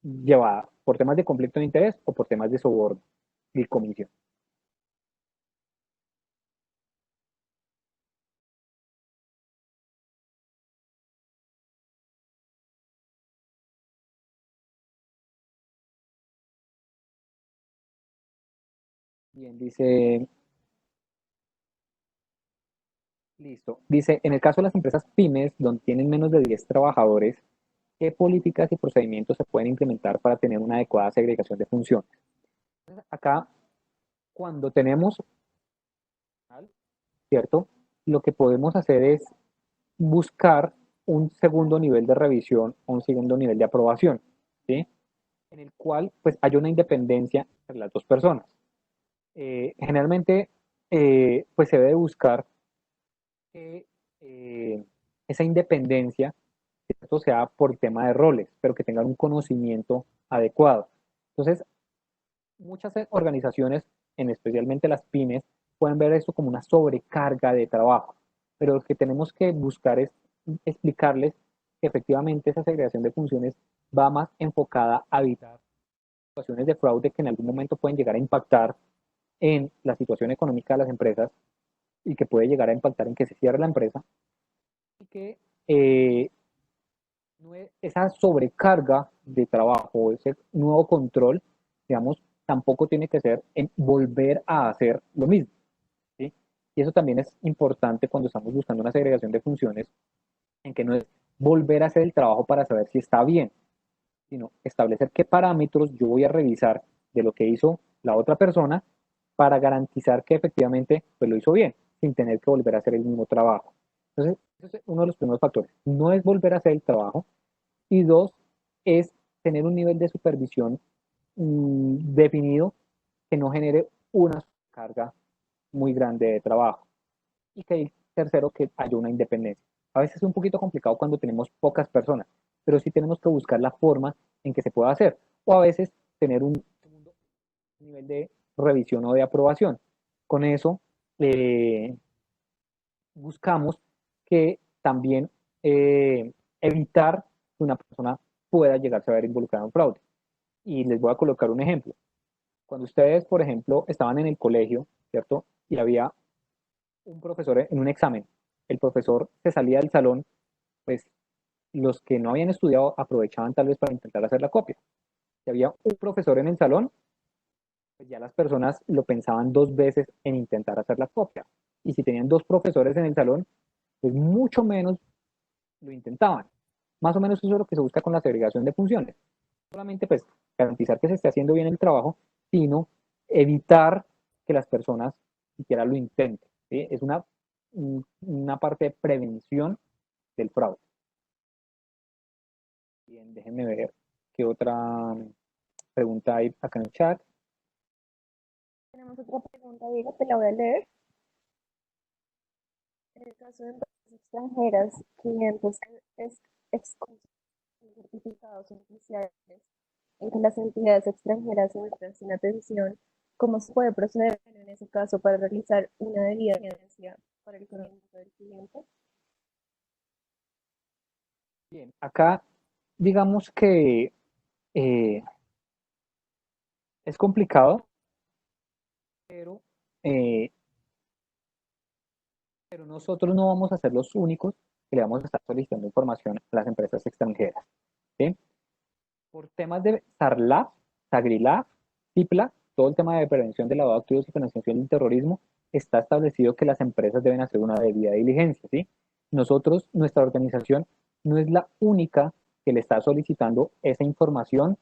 llevar por temas de conflicto de interés o por temas de soborno y comisión. Bien, dice, listo. Dice, en el caso de las empresas pymes, donde tienen menos de 10 trabajadores, ¿qué políticas y procedimientos se pueden implementar para tener una adecuada segregación de funciones? Acá, cuando tenemos, ¿cierto? Lo que podemos hacer es buscar un segundo nivel de revisión o un segundo nivel de aprobación, ¿sí? En el cual pues haya una independencia entre las dos personas. Generalmente pues se debe buscar que esa independencia esto sea por tema de roles, pero que tengan un conocimiento adecuado. Entonces, muchas organizaciones, en especialmente las pymes, pueden ver esto como una sobrecarga de trabajo, pero lo que tenemos que buscar es explicarles que efectivamente esa segregación de funciones va más enfocada a evitar situaciones de fraude que en algún momento pueden llegar a impactar en la situación económica de las empresas y que puede llegar a impactar en que se cierre la empresa, y que esa sobrecarga de trabajo, ese nuevo control, digamos, tampoco tiene que ser en volver a hacer lo mismo, ¿sí? Y eso también es importante cuando estamos buscando una segregación de funciones, en que no es volver a hacer el trabajo para saber si está bien, sino establecer qué parámetros yo voy a revisar de lo que hizo la otra persona para garantizar que efectivamente pues, lo hizo bien, sin tener que volver a hacer el mismo trabajo. Entonces, ese es uno de los primeros factores. No es volver a hacer el trabajo, y dos, es tener un nivel de supervisión definido que no genere una carga muy grande de trabajo. Y que tercero, que haya una independencia. A veces es un poquito complicado cuando tenemos pocas personas, pero sí tenemos que buscar la forma en que se pueda hacer. O a veces tener un segundo nivel de revisión o de aprobación. Con eso buscamos que también evitar que una persona pueda llegarse a ver involucrada en un fraude. Y les voy a colocar un ejemplo. Cuando ustedes, por ejemplo, estaban en el colegio, ¿cierto? Y había un profesor en un examen, el profesor se salía del salón, pues los que no habían estudiado aprovechaban tal vez para intentar hacer la copia. Si había un profesor en el salón, pues ya las personas lo pensaban dos veces en intentar hacer la copia. Y si tenían dos profesores en el salón, pues mucho menos lo intentaban. Más o menos eso es lo que se busca con la segregación de funciones. Solamente pues garantizar que se esté haciendo bien el trabajo, sino evitar que las personas siquiera lo intenten. ¿Sí? Es una parte de prevención del fraude. Bien, déjenme ver qué otra pregunta hay acá en el chat. Tenemos otra pregunta, Diego, te la voy a leer. En el caso de empresas extranjeras, clientes exclusivos certificados oficiales en que las entidades extranjeras se encuentran sin atención, ¿cómo se puede proceder en ese caso para realizar una debida diligencia para el conocimiento del cliente? Bien, acá digamos que eh, es complicado, pero, eh, pero nosotros no vamos a ser los únicos que le vamos a estar solicitando información a las empresas extranjeras. ¿Sí? Por temas de SARLAF, SAGRILAF, CIPLA, todo el tema de prevención de lavado de activos y financiación del terrorismo, está establecido que las empresas deben hacer una debida diligencia. ¿Sí? Nosotros, nuestra organización, no es la única que le está solicitando esa información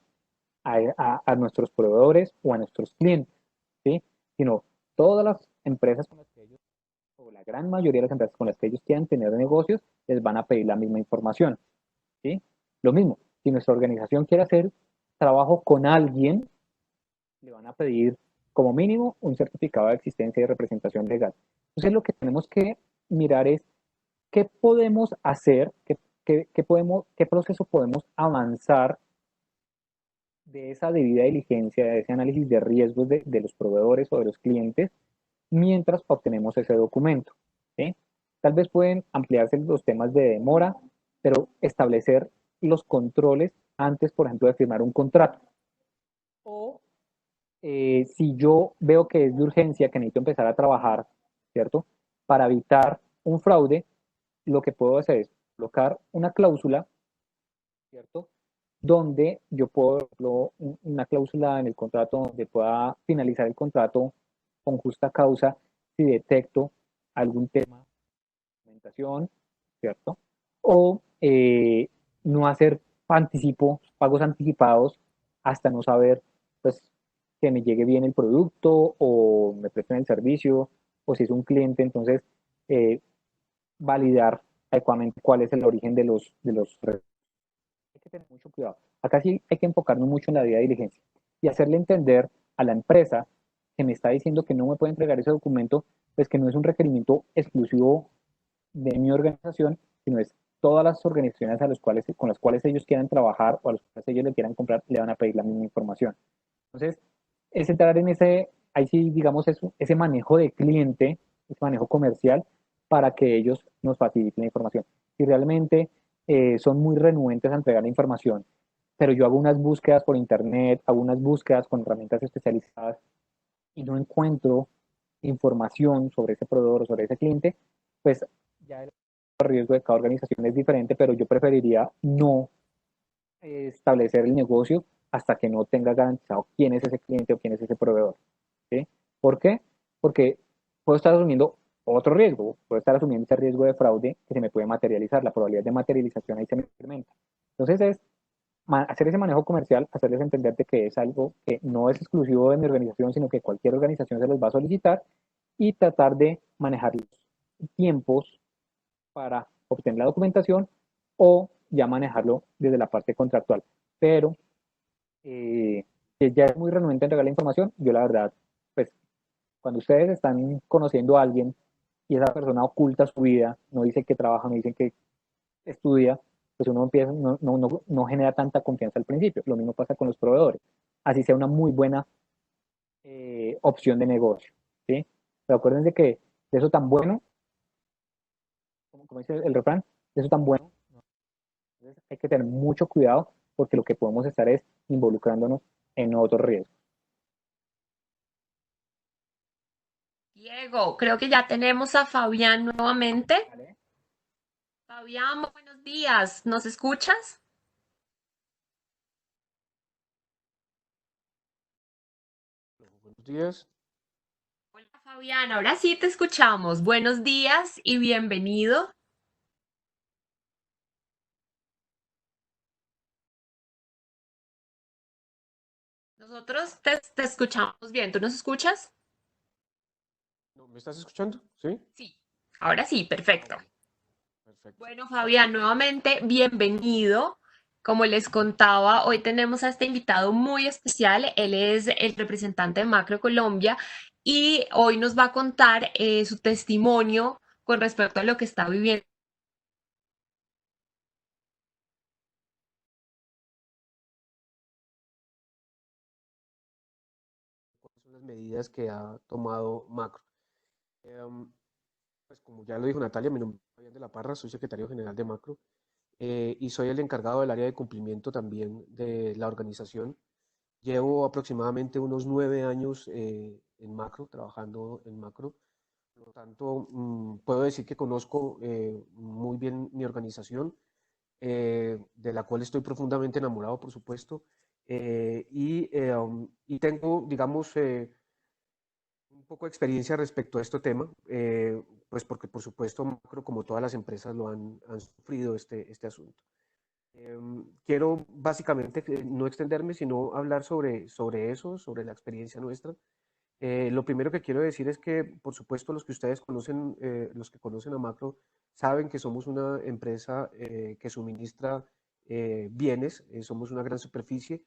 a nuestros proveedores o a nuestros clientes, ¿sí? Sino todas las empresas con las que ellos, o la gran mayoría de las empresas con las que ellos quieran tener negocios, les van a pedir la misma información, ¿sí? Lo mismo, si nuestra organización quiere hacer trabajo con alguien, le van a pedir como mínimo un certificado de existencia y de representación legal. Entonces lo que tenemos que mirar es qué podemos hacer, qué proceso podemos avanzar de esa debida diligencia, de ese análisis de riesgos de los proveedores o de los clientes, mientras obtenemos ese documento. ¿Sí? Tal vez pueden ampliarse los temas de demora, pero establecer los controles antes, por ejemplo, de firmar un contrato. O si yo veo que es de urgencia, que necesito empezar a trabajar, ¿cierto? Para evitar un fraude, lo que puedo hacer es colocar una cláusula, ¿cierto? Donde yo puedo, una cláusula en el contrato donde pueda finalizar el contrato con justa causa si detecto algún tema de documentación, ¿cierto? O no hacer pagos anticipados hasta no saber, pues, que me llegue bien el producto o me presten el servicio, o si es un cliente, entonces eh, validar adecuadamente cuál es el origen de los hay que tener mucho cuidado. Acá sí hay que enfocarnos mucho en la debida diligencia y hacerle entender a la empresa que me está diciendo que no me puede entregar ese documento, pues que no es un requerimiento exclusivo de mi organización, sino es todas las organizaciones con las cuales ellos quieran trabajar o a las cuales ellos le quieran comprar, le van a pedir la misma información. Entonces, es entrar en ahí sí, digamos, ese manejo de cliente, ese manejo comercial, para que ellos nos faciliten la información. Si realmente son muy renuentes a entregar la información, pero yo hago unas búsquedas por internet, hago unas búsquedas con herramientas especializadas y no encuentro información sobre ese proveedor o sobre ese cliente, pues ya de riesgo de cada organización es diferente, pero yo preferiría no establecer el negocio hasta que no tenga garantizado quién es ese cliente o quién es ese proveedor. ¿Sí? ¿Por qué? Porque puedo estar asumiendo otro riesgo, puedo estar asumiendo ese riesgo de fraude que se me puede materializar, la probabilidad de materialización ahí se me incrementa. Entonces es hacer ese manejo comercial, hacerles entender de que es algo que no es exclusivo de mi organización, sino que cualquier organización se los va a solicitar y tratar de manejar los tiempos para obtener la documentación o ya manejarlo desde la parte contractual. Pero que ya es muy renuente a entregar la información, yo la verdad, pues cuando ustedes están conociendo a alguien y esa persona oculta su vida, no dice que trabaja, no dice que estudia, pues uno empieza, no genera tanta confianza al principio. Lo mismo pasa con los proveedores. Así sea una muy buena opción de negocio. ¿Sí? Pero acuérdense que de eso tan bueno, como dice el refrán, de eso tan bueno, entonces hay que tener mucho cuidado porque lo que podemos estar es involucrándonos en otros riesgos. Diego, creo que ya tenemos a Fabián nuevamente. ¿Vale? Fabián, buenos días. ¿Nos escuchas? Buenos días. Hola Fabián, ahora sí te escuchamos. Buenos días y bienvenido. Nosotros te escuchamos bien. ¿Tú nos escuchas? ¿No, ¿Me estás escuchando? ¿Sí? Sí. Ahora sí, perfecto. Ok, perfecto. Bueno, Fabián, nuevamente bienvenido. Como les contaba, hoy tenemos a este invitado muy especial. Él es el representante de Macro Colombia y hoy nos va a contar su testimonio con respecto a lo que está viviendo. ¿Cuáles son las medidas que ha tomado Macro? Em, pues como ya lo dijo Natalia, mi nombre es Fabián de la Parra, soy secretario general de Macro y soy el encargado del área de cumplimiento también de la organización. Llevo aproximadamente unos 9 años en Macro, trabajando en Macro. Por lo tanto, puedo decir que conozco muy bien mi organización, de la cual estoy profundamente enamorado, por supuesto, y tengo, digamos, un poco de experiencia respecto a este tema, pues porque, por supuesto, Macro, como todas las empresas, han sufrido este asunto. Quiero básicamente no extenderme, sino hablar sobre eso, sobre la experiencia nuestra. Lo primero que quiero decir es que, por supuesto, los que ustedes conocen, los que conocen a Macro, saben que somos una empresa que suministra bienes, somos una gran superficie,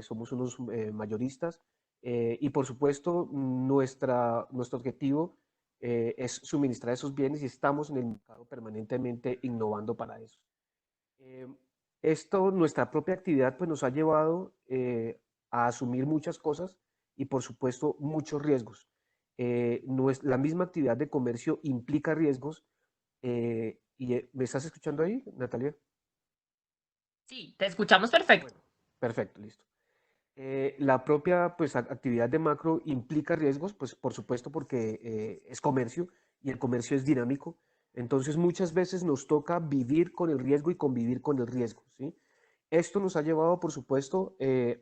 somos unos mayoristas y, por supuesto, nuestro objetivo es suministrar esos bienes y estamos en el mercado permanentemente innovando para eso. Eh, Nuestra propia actividad, pues, nos ha llevado a asumir muchas cosas y, por supuesto, muchos riesgos. La misma actividad de comercio implica riesgos. ¿Me estás escuchando ahí, Natalia? Sí, te escuchamos perfecto. Bueno, perfecto, listo. La propia, pues, actividad de Macro implica riesgos, pues por supuesto porque es comercio y el comercio es dinámico. Entonces muchas veces nos toca vivir con el riesgo y convivir con el riesgo, ¿sí? Esto nos ha llevado, por supuesto,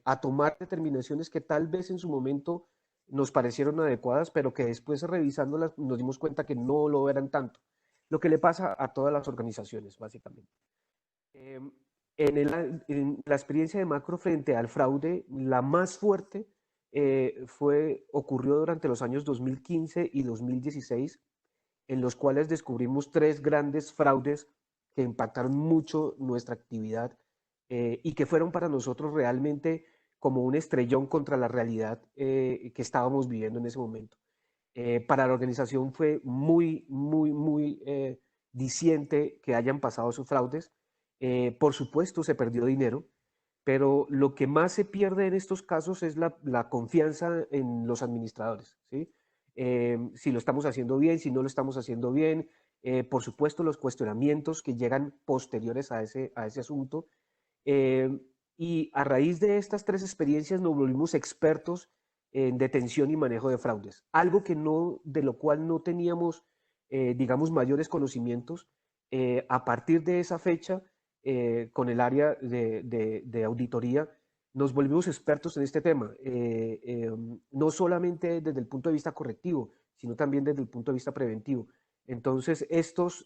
a tomar determinaciones que tal vez en su momento nos parecieron adecuadas, pero que después revisándolas nos dimos cuenta que no lo eran tanto. Lo que le pasa a todas las organizaciones, básicamente. Em, en la experiencia de Macro frente al fraude, la más fuerte ocurrió durante los años 2015 y 2016, en los cuales descubrimos tres grandes fraudes que impactaron mucho nuestra actividad y que fueron para nosotros realmente como un estrellón contra la realidad que estábamos viviendo en ese momento. Para la organización fue muy, muy, muy diciente que hayan pasado esos fraudes. Por supuesto, se perdió dinero, pero lo que más se pierde en estos casos es la confianza en los administradores, ¿sí? Si lo estamos haciendo bien, si no lo estamos haciendo bien, por supuesto los cuestionamientos que llegan posteriores a ese asunto. Eh, y a raíz de estas tres experiencias nos volvimos expertos en detención y manejo de fraudes, algo que no, de lo cual no teníamos, digamos, mayores conocimientos, A partir de esa fecha, con el área de auditoría, nos volvimos expertos en este tema, no solamente desde el punto de vista correctivo, sino también desde el punto de vista preventivo. Entonces, estos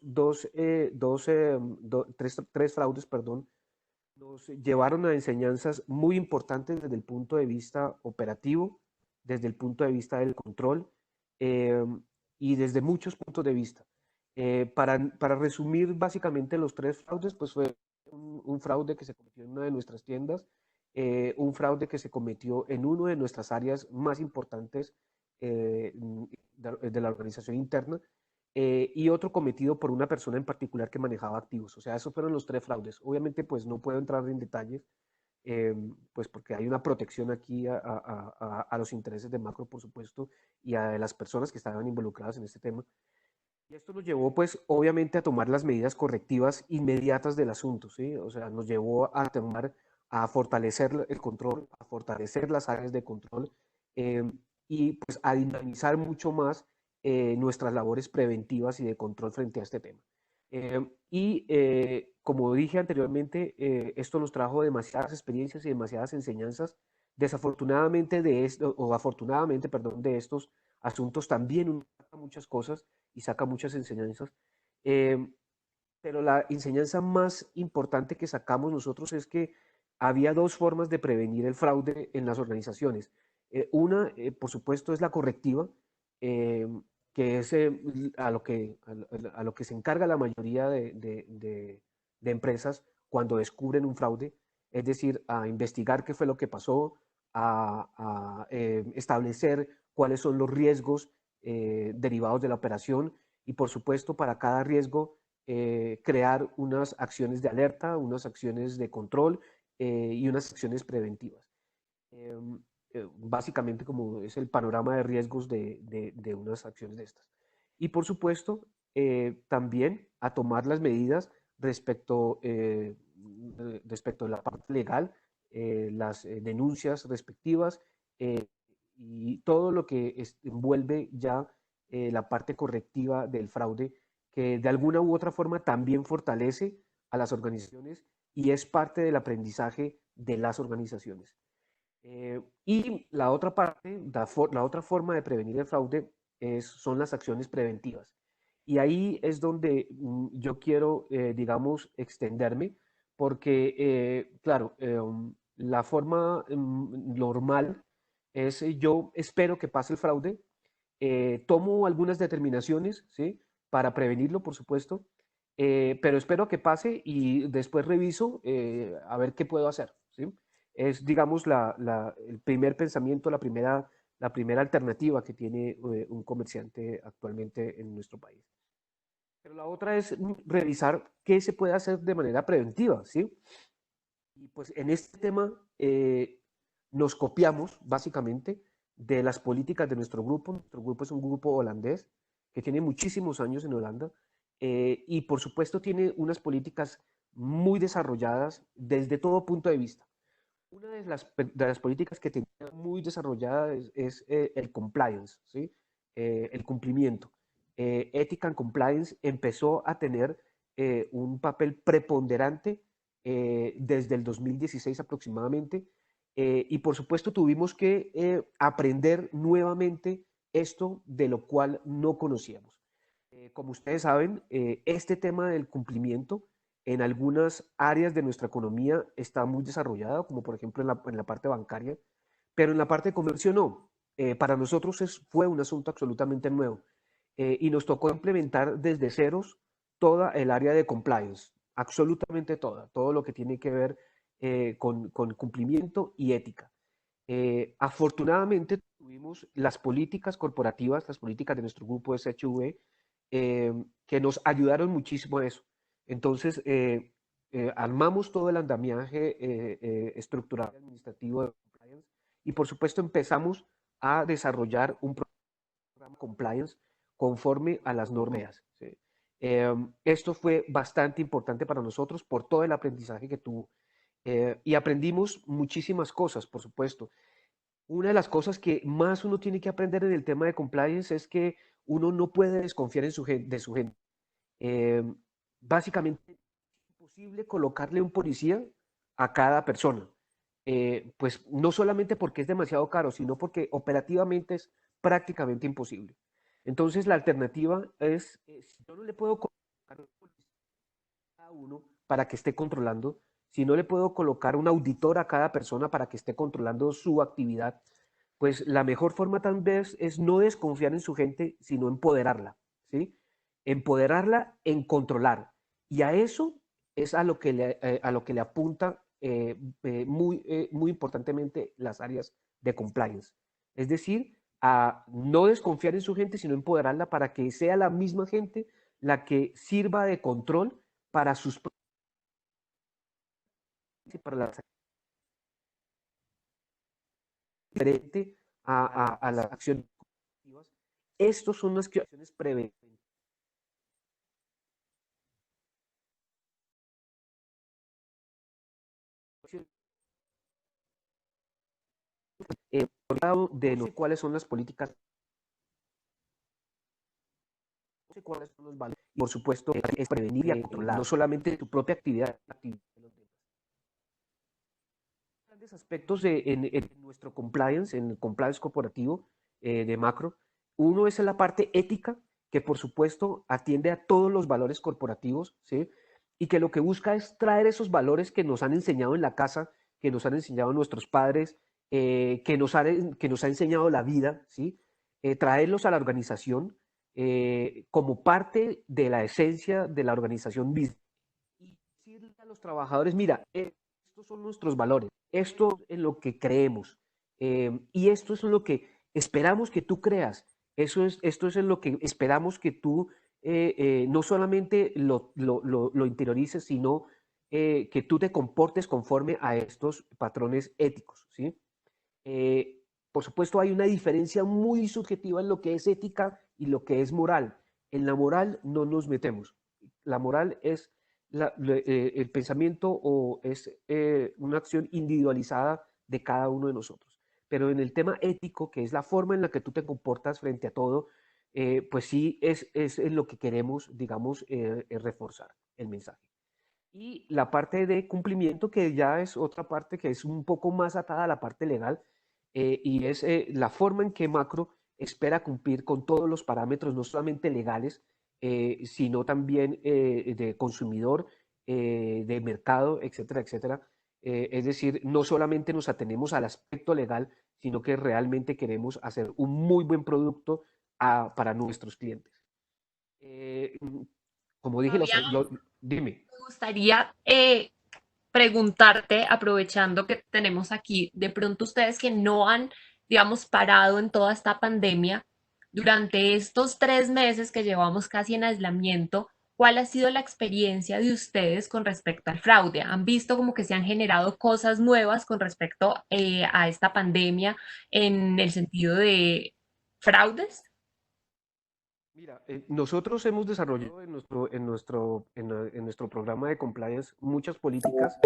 tres fraudes, perdón, nos llevaron a enseñanzas muy importantes desde el punto de vista operativo, desde el punto de vista del control eh, y desde muchos puntos de vista. Para resumir básicamente los tres fraudes, pues fue un fraude que se cometió en una de nuestras tiendas, un fraude que se cometió en una de nuestras áreas más importantes de la organización interna y otro cometido por una persona en particular que manejaba activos. O sea, esos fueron los tres fraudes. Obviamente, pues no puedo entrar en detalles, pues porque hay una protección aquí a los intereses de Macro, por supuesto, y a las personas que estaban involucradas en este tema. Y esto nos llevó, pues, obviamente a tomar las medidas correctivas inmediatas del asunto, ¿sí? O sea, nos llevó a fortalecer el control, a fortalecer las áreas de control y, pues, a dinamizar mucho más nuestras labores preventivas y de control frente a este tema. Como dije anteriormente, esto nos trajo demasiadas experiencias y demasiadas enseñanzas. Desafortunadamente de esto, o afortunadamente, perdón, de estos asuntos también uno saca muchas cosas y saca muchas enseñanzas. Eh, pero la enseñanza más importante que sacamos nosotros es que había dos formas de prevenir el fraude en las organizaciones. Una, por supuesto, es la correctiva, eh, que es a lo que se encarga la mayoría de empresas cuando descubren un fraude, es decir, a investigar qué fue lo que pasó, a establecer cuáles son los riesgos derivados de la operación y, por supuesto, para cada riesgo, crear unas acciones de alerta, unas acciones de control y unas acciones preventivas. Em, Básicamente como es el panorama de riesgos de unas acciones de estas. Y por supuesto, también a tomar las medidas respecto de la parte legal, las denuncias respectivas eh, y todo lo que envuelve ya la parte correctiva del fraude, que de alguna u otra forma también fortalece a las organizaciones y es parte del aprendizaje de las organizaciones. Y la otra parte, la otra forma de prevenir el fraude son las acciones preventivas. Y ahí es donde yo quiero, digamos, extenderme, porque, claro, la forma normal es yo espero que pase el fraude, tomo algunas determinaciones, ¿sí? Para prevenirlo, por supuesto, pero espero que pase y después reviso a ver qué puedo hacer, ¿sí? Es, digamos, el primer pensamiento, la primera alternativa que tiene un comerciante actualmente en nuestro país. Pero la otra es revisar qué se puede hacer de manera preventiva, ¿sí? Y pues en este tema nos copiamos básicamente de las políticas de nuestro grupo. Nuestro grupo es un grupo holandés que tiene muchísimos años en Holanda y por supuesto tiene unas políticas muy desarrolladas desde todo punto de vista. Una de las políticas que tenía muy desarrollada es el compliance, ¿sí? El cumplimiento. Ethical and Compliance empezó a tener un papel preponderante desde el 2016 aproximadamente y por supuesto tuvimos que aprender nuevamente esto de lo cual no conocíamos. Como ustedes saben, este tema del cumplimiento en algunas áreas de nuestra economía está muy desarrollado, como por ejemplo en la parte bancaria, pero en la parte de comercio no. Para nosotros fue un asunto absolutamente nuevo y nos tocó implementar desde ceros toda el área de compliance, absolutamente toda, todo lo que tiene que ver con cumplimiento y ética. Afortunadamente tuvimos las políticas corporativas, las políticas de nuestro grupo SHV, que nos ayudaron muchísimo a eso. Entonces, armamos todo el andamiaje estructural administrativo de compliance y por supuesto empezamos a desarrollar un programa de compliance conforme a las normas. ¿Sí? Esto fue bastante importante para nosotros por todo el aprendizaje que tuvo. Y aprendimos muchísimas cosas, por supuesto. Una de las cosas que más uno tiene que aprender en el tema de compliance es que uno no puede desconfiar de su gente. Eh, básicamente es imposible colocarle un policía a cada persona. Pues no solamente porque es demasiado caro, sino porque operativamente es prácticamente imposible. Entonces la alternativa es, si yo no le puedo colocar un policía a cada uno para que esté controlando, si no le puedo colocar un auditor a cada persona para que esté controlando su actividad, pues la mejor forma tal vez es no desconfiar en su gente, sino empoderarla, ¿sí? Empoderarla en controlar. Y a eso es a lo que le apunta muy importantemente las áreas de compliance. Es decir, a no desconfiar en su gente, sino empoderarla para que sea la misma gente la que sirva de control para sus para las diferente a las acciones. Estos son las acciones preventivas. Por un lado, de no sé cuáles son las políticas, no sé cuáles son los valores, y por supuesto, es prevenir y controlar, no solamente tu propia actividad, grandes aspectos en nuestro compliance, en el compliance corporativo de Macro. Uno es en la parte ética, que por supuesto atiende a todos los valores corporativos, ¿sí? Y que lo que busca es traer esos valores que nos han enseñado en la casa, que nos han enseñado nuestros padres, que nos ha enseñado la vida, ¿sí? Traerlos a la organización como parte de la esencia de la organización misma. Y decirle a los trabajadores, mira, estos son nuestros valores, esto es en lo que creemos y esto es en lo que esperamos que tú creas, esto es en lo que esperamos que tú no solamente lo interiorices, sino que tú te comportes conforme a estos patrones éticos, ¿sí? Eh, por supuesto, hay una diferencia muy subjetiva en lo que es ética y lo que es moral. En la moral no nos metemos. La moral es el pensamiento o es una acción individualizada de cada uno de nosotros. Pero en el tema ético, que es la forma en la que tú te comportas frente a todo, pues sí es en lo que queremos, digamos, reforzar el mensaje. Y la parte de cumplimiento, que ya es otra parte que es un poco más atada a la parte legal, y es la forma en que Macro espera cumplir con todos los parámetros, no solamente legales, sino también de consumidor, de mercado, etcétera, etcétera. Es decir, no solamente nos atenemos al aspecto legal, sino que realmente queremos hacer un muy buen producto para nuestros clientes. Eh, como dije, Fabián, dime. me gustaría preguntarte, aprovechando que tenemos aquí, de pronto ustedes que no han, digamos, parado en toda esta pandemia, durante estos 3 meses que llevamos casi en aislamiento, ¿cuál ha sido la experiencia de ustedes con respecto al fraude? ¿Han visto como que se han generado cosas nuevas con respecto a esta pandemia en el sentido de fraudes? Mira, nosotros hemos desarrollado en nuestro programa de compliance muchas políticas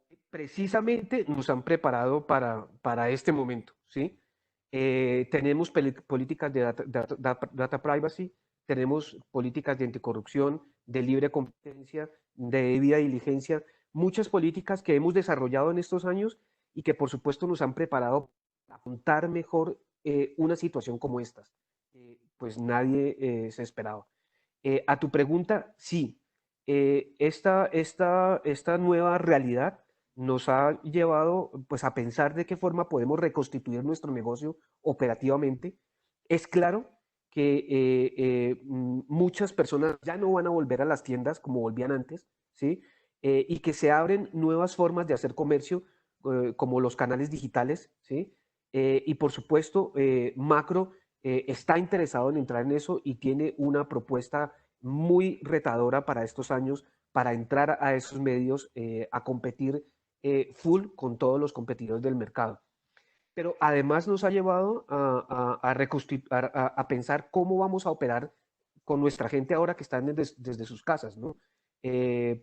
que precisamente nos han preparado para este momento, ¿sí? Tenemos políticas de data privacy, tenemos políticas de anticorrupción, de libre competencia, de debida diligencia, muchas políticas que hemos desarrollado en estos años y que por supuesto nos han preparado para afrontar mejor una situación como esta. Pues nadie se esperaba. A tu pregunta, sí, esta nueva realidad nos ha llevado pues, a pensar de qué forma podemos reconstituir nuestro negocio operativamente. Es claro que muchas personas ya no van a volver a las tiendas como volvían antes, ¿sí? Y que se abren nuevas formas de hacer comercio, como los canales digitales, ¿sí? Y por supuesto, Macro está interesado en entrar en eso y tiene una propuesta muy retadora para estos años, para entrar a esos medios a competir full con todos los competidores del mercado. Pero además nos ha llevado a pensar cómo vamos a operar con nuestra gente ahora que están desde sus casas, ¿no?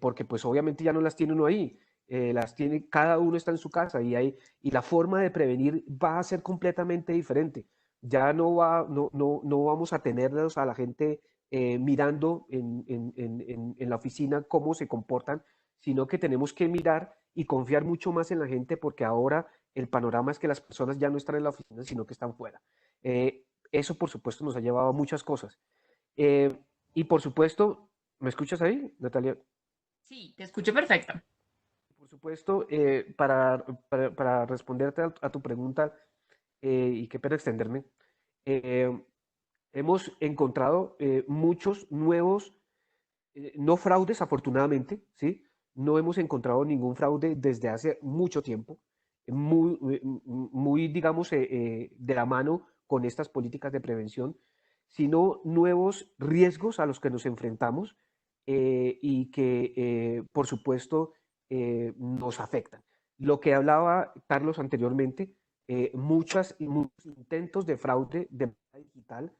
Porque pues obviamente ya no las tiene uno ahí, las tiene, cada uno está en su casa y la forma de prevenir va a ser completamente diferente. Ya no vamos a tenerlos a la gente mirando en la oficina cómo se comportan, sino que tenemos que mirar y confiar mucho más en la gente porque ahora el panorama es que las personas ya no están en la oficina, sino que están fuera. Eso, por supuesto, nos ha llevado a muchas cosas. Eh, y, por supuesto, ¿me escuchas ahí, Natalia? Sí, te escucho perfecto. Por supuesto, para responderte a tu pregunta, y qué pena extenderme, eh, hemos encontrado muchos nuevos, no fraudes, afortunadamente, ¿sí? No hemos encontrado ningún fraude desde hace mucho tiempo, muy digamos, de la mano con estas políticas de prevención, sino nuevos riesgos a los que nos enfrentamos y que, por supuesto, nos afectan. Lo que hablaba Carlos anteriormente, muchos intentos de fraude de manera digital,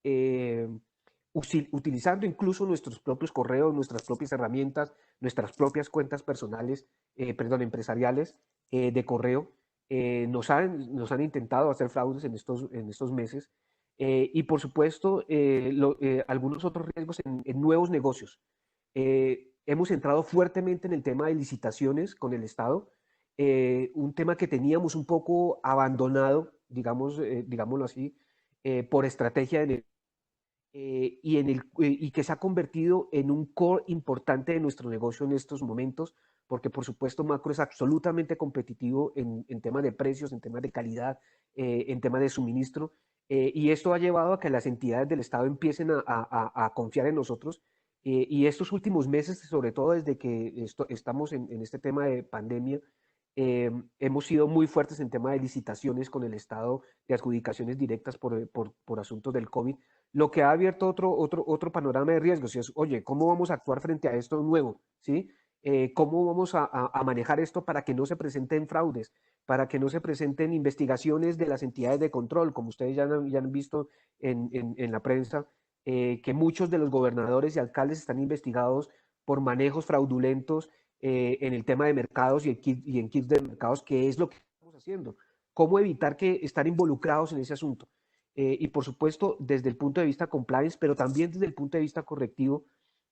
eh, utilizando incluso nuestros propios correos, nuestras propias herramientas, nuestras propias cuentas personales, perdón, empresariales de correo, nos han intentado hacer fraudes en estos meses. Y por supuesto, algunos otros riesgos en nuevos negocios. Hemos entrado fuertemente en el tema de licitaciones con el Estado, un tema que teníamos un poco abandonado, digamos, digámoslo así, por estrategia de y que se ha convertido en un core importante de nuestro negocio en estos momentos, porque por supuesto Macro es absolutamente competitivo en temas de precios, en temas de calidad, en temas de suministro, y esto ha llevado a que las entidades del Estado empiecen a confiar en nosotros. Y estos últimos meses, sobre todo desde que estamos en este tema de pandemia, hemos sido muy fuertes en tema de licitaciones con el Estado, de adjudicaciones directas por asuntos del COVID, lo que ha abierto otro panorama de riesgos. Y es, oye, ¿cómo vamos a actuar frente a esto nuevo? ¿Sí? ¿Cómo vamos a manejar esto para que no se presenten fraudes, para que no se presenten investigaciones de las entidades de control, como ustedes ya han visto en la prensa, que muchos de los gobernadores y alcaldes están investigados por manejos fraudulentos en el tema de mercados y en kits de mercados, que es lo que estamos haciendo? ¿Cómo evitar que estar involucrados en ese asunto? Y por supuesto desde el punto de vista compliance, pero también desde el punto de vista correctivo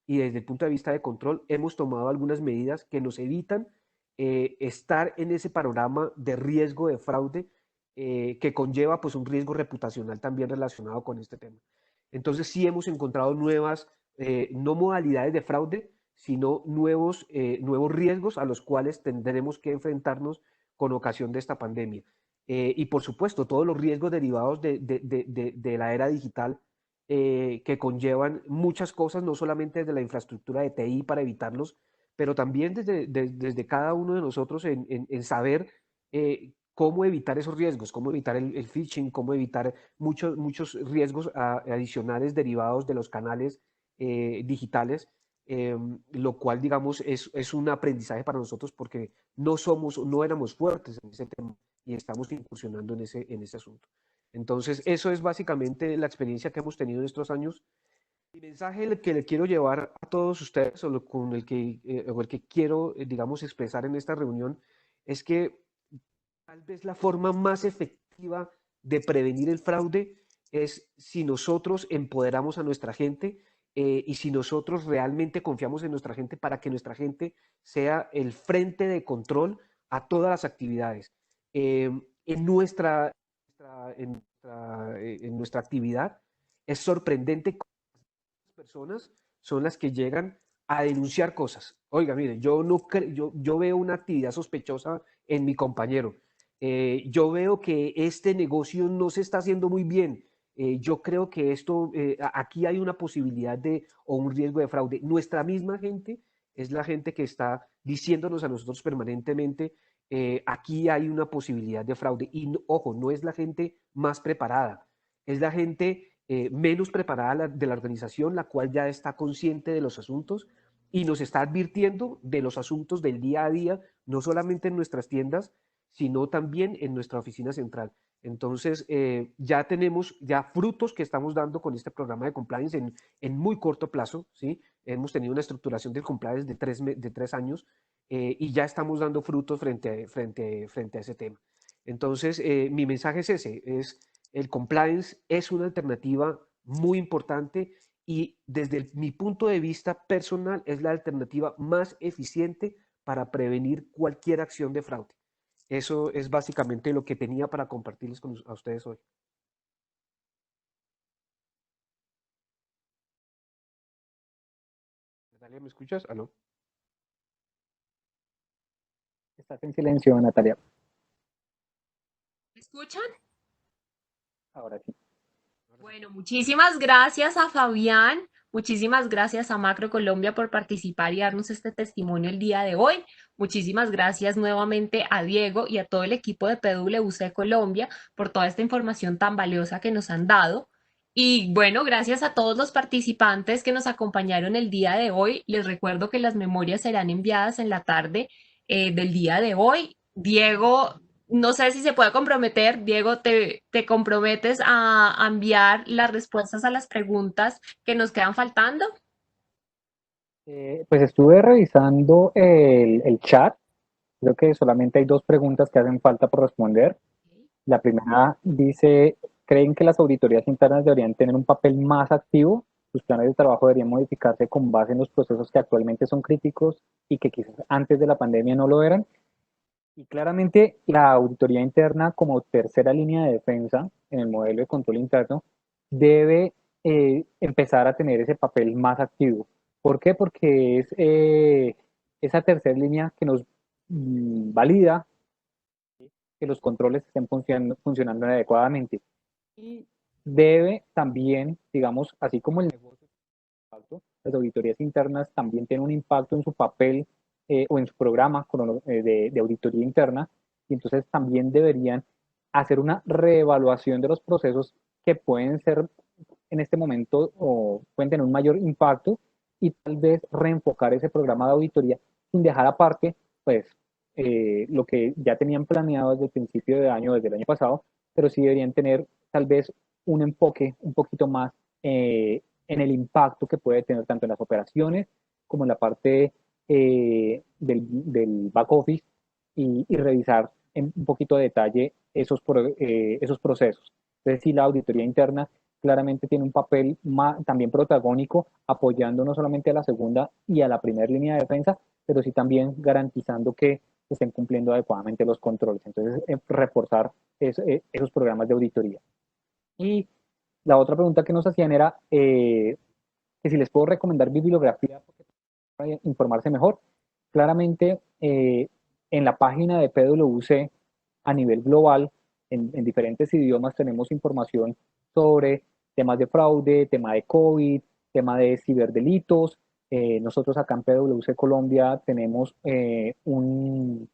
y desde el punto de vista de control, hemos tomado algunas medidas que nos evitan estar en ese panorama de riesgo de fraude que conlleva pues un riesgo reputacional también relacionado con este tema. Entonces sí hemos encontrado nuevas, no modalidades de fraude, sino nuevos riesgos a los cuales tendremos que enfrentarnos con ocasión de esta pandemia. Y por supuesto, todos los riesgos derivados de la era digital que conllevan muchas cosas, no solamente desde la infraestructura de TI para evitarlos, pero también desde cada uno de nosotros en saber cómo evitar esos riesgos, cómo evitar el phishing, cómo evitar muchos riesgos adicionales derivados de los canales digitales, lo cual, digamos, es un aprendizaje para nosotros porque no éramos fuertes en ese tema y estamos incursionando en ese asunto. Entonces, eso es básicamente la experiencia que hemos tenido en estos años. Mi mensaje que le quiero llevar a todos ustedes, o el que quiero, digamos, expresar en esta reunión, es que tal vez la forma más efectiva de prevenir el fraude es si nosotros empoderamos a nuestra gente y si nosotros realmente confiamos en nuestra gente para que nuestra gente sea el frente de control a todas las actividades. En nuestra actividad es sorprendente cómo las personas son las que llegan a denunciar cosas. Oiga, mire, yo, no yo veo una actividad sospechosa en mi compañero. Yo veo que este negocio no se está haciendo muy bien. Yo creo que aquí hay una posibilidad o un riesgo de fraude. Nuestra misma gente es la gente que está diciéndonos a nosotros permanentemente, aquí hay una posibilidad de fraude. Y ojo, no es la gente más preparada, es la gente menos preparada de la organización, la cual ya está consciente de los asuntos y nos está advirtiendo de los asuntos del día a día, no solamente en nuestras tiendas, sino también en nuestra oficina central. Entonces, ya tenemos ya frutos que estamos dando con este programa de compliance en muy corto plazo, ¿sí? Hemos tenido una estructuración del compliance de 3 años y ya estamos dando frutos frente a ese tema. Entonces, mi mensaje es ese, el compliance es una alternativa muy importante y desde mi punto de vista personal es la alternativa más eficiente para prevenir cualquier acción de fraude. Eso es básicamente lo que tenía para compartirles con a ustedes hoy. Natalia, ¿me escuchas? ¿Aló? Estás en silencio, Natalia. ¿Me escuchan? Ahora sí. Bueno, muchísimas gracias a Fabián, muchísimas gracias a Macro Colombia por participar y darnos este testimonio el día de hoy. Muchísimas gracias nuevamente a Diego y a todo el equipo de PwC Colombia por toda esta información tan valiosa que nos han dado. Y bueno, gracias a todos los participantes que nos acompañaron el día de hoy. Les recuerdo que las memorias serán enviadas en la tarde del día de hoy. Diego, no sé si se puede comprometer, Diego, te comprometes a enviar las respuestas a las preguntas que nos quedan faltando. Pues estuve revisando el chat. Creo que solamente hay dos preguntas que hacen falta por responder. La primera dice, ¿creen que las auditorías internas deberían tener un papel más activo? Sus planes de trabajo deberían modificarse con base en los procesos que actualmente son críticos y que quizás antes de la pandemia no lo eran. Y claramente la auditoría interna como tercera línea de defensa en el modelo de control interno debe empezar a tener ese papel más activo. ¿Por qué? Porque es esa tercera línea que nos valida que los controles estén funcionando adecuadamente. Y debe también, digamos, así como el negocio, las auditorías internas también tienen un impacto en su papel o en su programa de auditoría interna, y entonces también deberían hacer una reevaluación de los procesos que pueden ser en este momento o pueden tener un mayor impacto y tal vez reenfocar ese programa de auditoría sin dejar aparte, pues, lo que ya tenían planeado desde el principio de año, desde el año pasado, pero sí deberían tener tal vez un enfoque un poquito más en el impacto que puede tener tanto en las operaciones como en la parte del back office y revisar en un poquito de detalle esos procesos. Entonces, sí, la auditoría interna claramente tiene un papel también protagónico, apoyando no solamente a la segunda y a la primera línea de defensa, pero sí también garantizando que se estén cumpliendo adecuadamente los controles. Entonces, reforzar esos programas de auditoría. Y la otra pregunta que nos hacían era que si les puedo recomendar bibliografía para informarse mejor. Claramente, en la página de PwC a nivel global, en diferentes idiomas, tenemos información sobre temas de fraude, tema de COVID, tema de ciberdelitos. Nosotros acá en PwC Colombia tenemos unos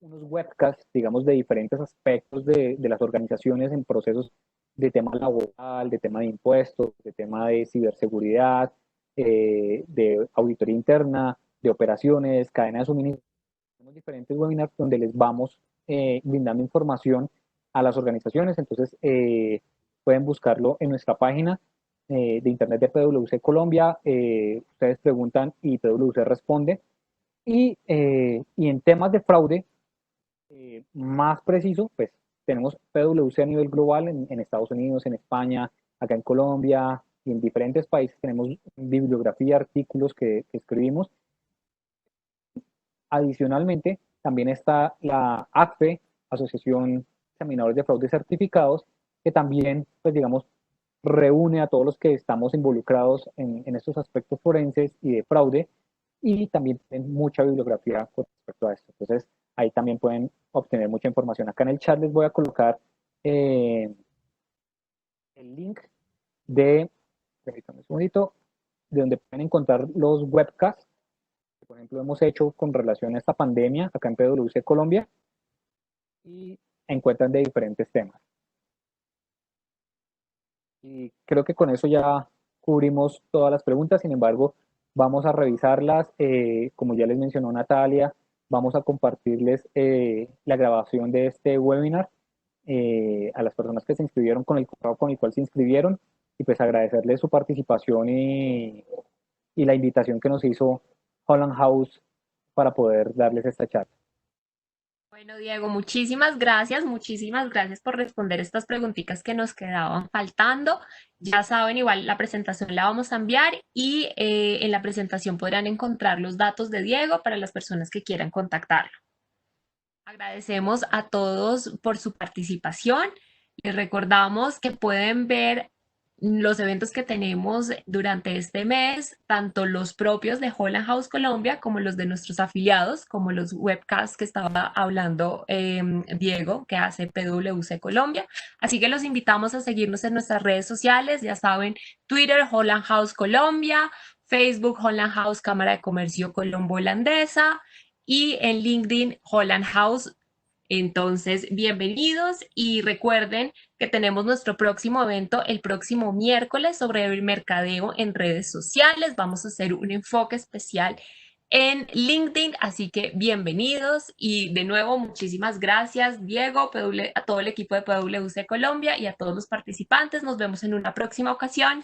webcasts, digamos, de diferentes aspectos de las organizaciones en procesos de tema laboral, de tema de impuestos, de tema de ciberseguridad, de auditoría interna, de operaciones, cadena de suministro. Tenemos diferentes webinars donde les vamos brindando información a las organizaciones. Entonces, pueden buscarlo en nuestra página de internet de PwC Colombia. Ustedes preguntan y PwC responde. Y en temas de fraude, más preciso, pues tenemos PwC a nivel global en Estados Unidos, en España, acá en Colombia y en diferentes países tenemos bibliografía, artículos que escribimos. Adicionalmente, también está la ACFE, Asociación de Examinadores de Fraude Certificados, que también, pues digamos, reúne a todos los que estamos involucrados en estos aspectos forenses y de fraude, y también tienen mucha bibliografía con respecto a esto. Entonces, ahí también pueden obtener mucha información. Acá en el chat les voy a colocar el link de, permítanme un segundito, de donde pueden encontrar los webcasts que, por ejemplo, hemos hecho con relación a esta pandemia acá en PwC Colombia, y encuentran de diferentes temas. Y creo que con eso ya cubrimos todas las preguntas. Sin embargo, vamos a revisarlas. Como ya les mencionó Natalia, vamos a compartirles la grabación de este webinar a las personas que se inscribieron con el correo con el cual se inscribieron, y pues agradecerles su participación y la invitación que nos hizo Holland House para poder darles esta charla. Bueno, Diego, muchísimas gracias por responder estas preguntitas que nos quedaban faltando. Ya saben, igual la presentación la vamos a enviar y en la presentación podrán encontrar los datos de Diego para las personas que quieran contactarlo. Agradecemos a todos por su participación. Les recordamos que pueden ver los eventos que tenemos durante este mes, tanto los propios de Holland House Colombia como los de nuestros afiliados, como los webcasts que estaba hablando Diego, que hace PwC Colombia. Así que los invitamos a seguirnos en nuestras redes sociales, ya saben, Twitter, Holland House Colombia, Facebook, Holland House Cámara de Comercio Colombo Holandesa, y en LinkedIn Holland House. Entonces, bienvenidos y recuerden que tenemos nuestro próximo evento el próximo miércoles sobre el mercadeo en redes sociales. Vamos a hacer un enfoque especial en LinkedIn, así que bienvenidos y de nuevo muchísimas gracias Diego, a todo el equipo de PwC Colombia y a todos los participantes. Nos vemos en una próxima ocasión.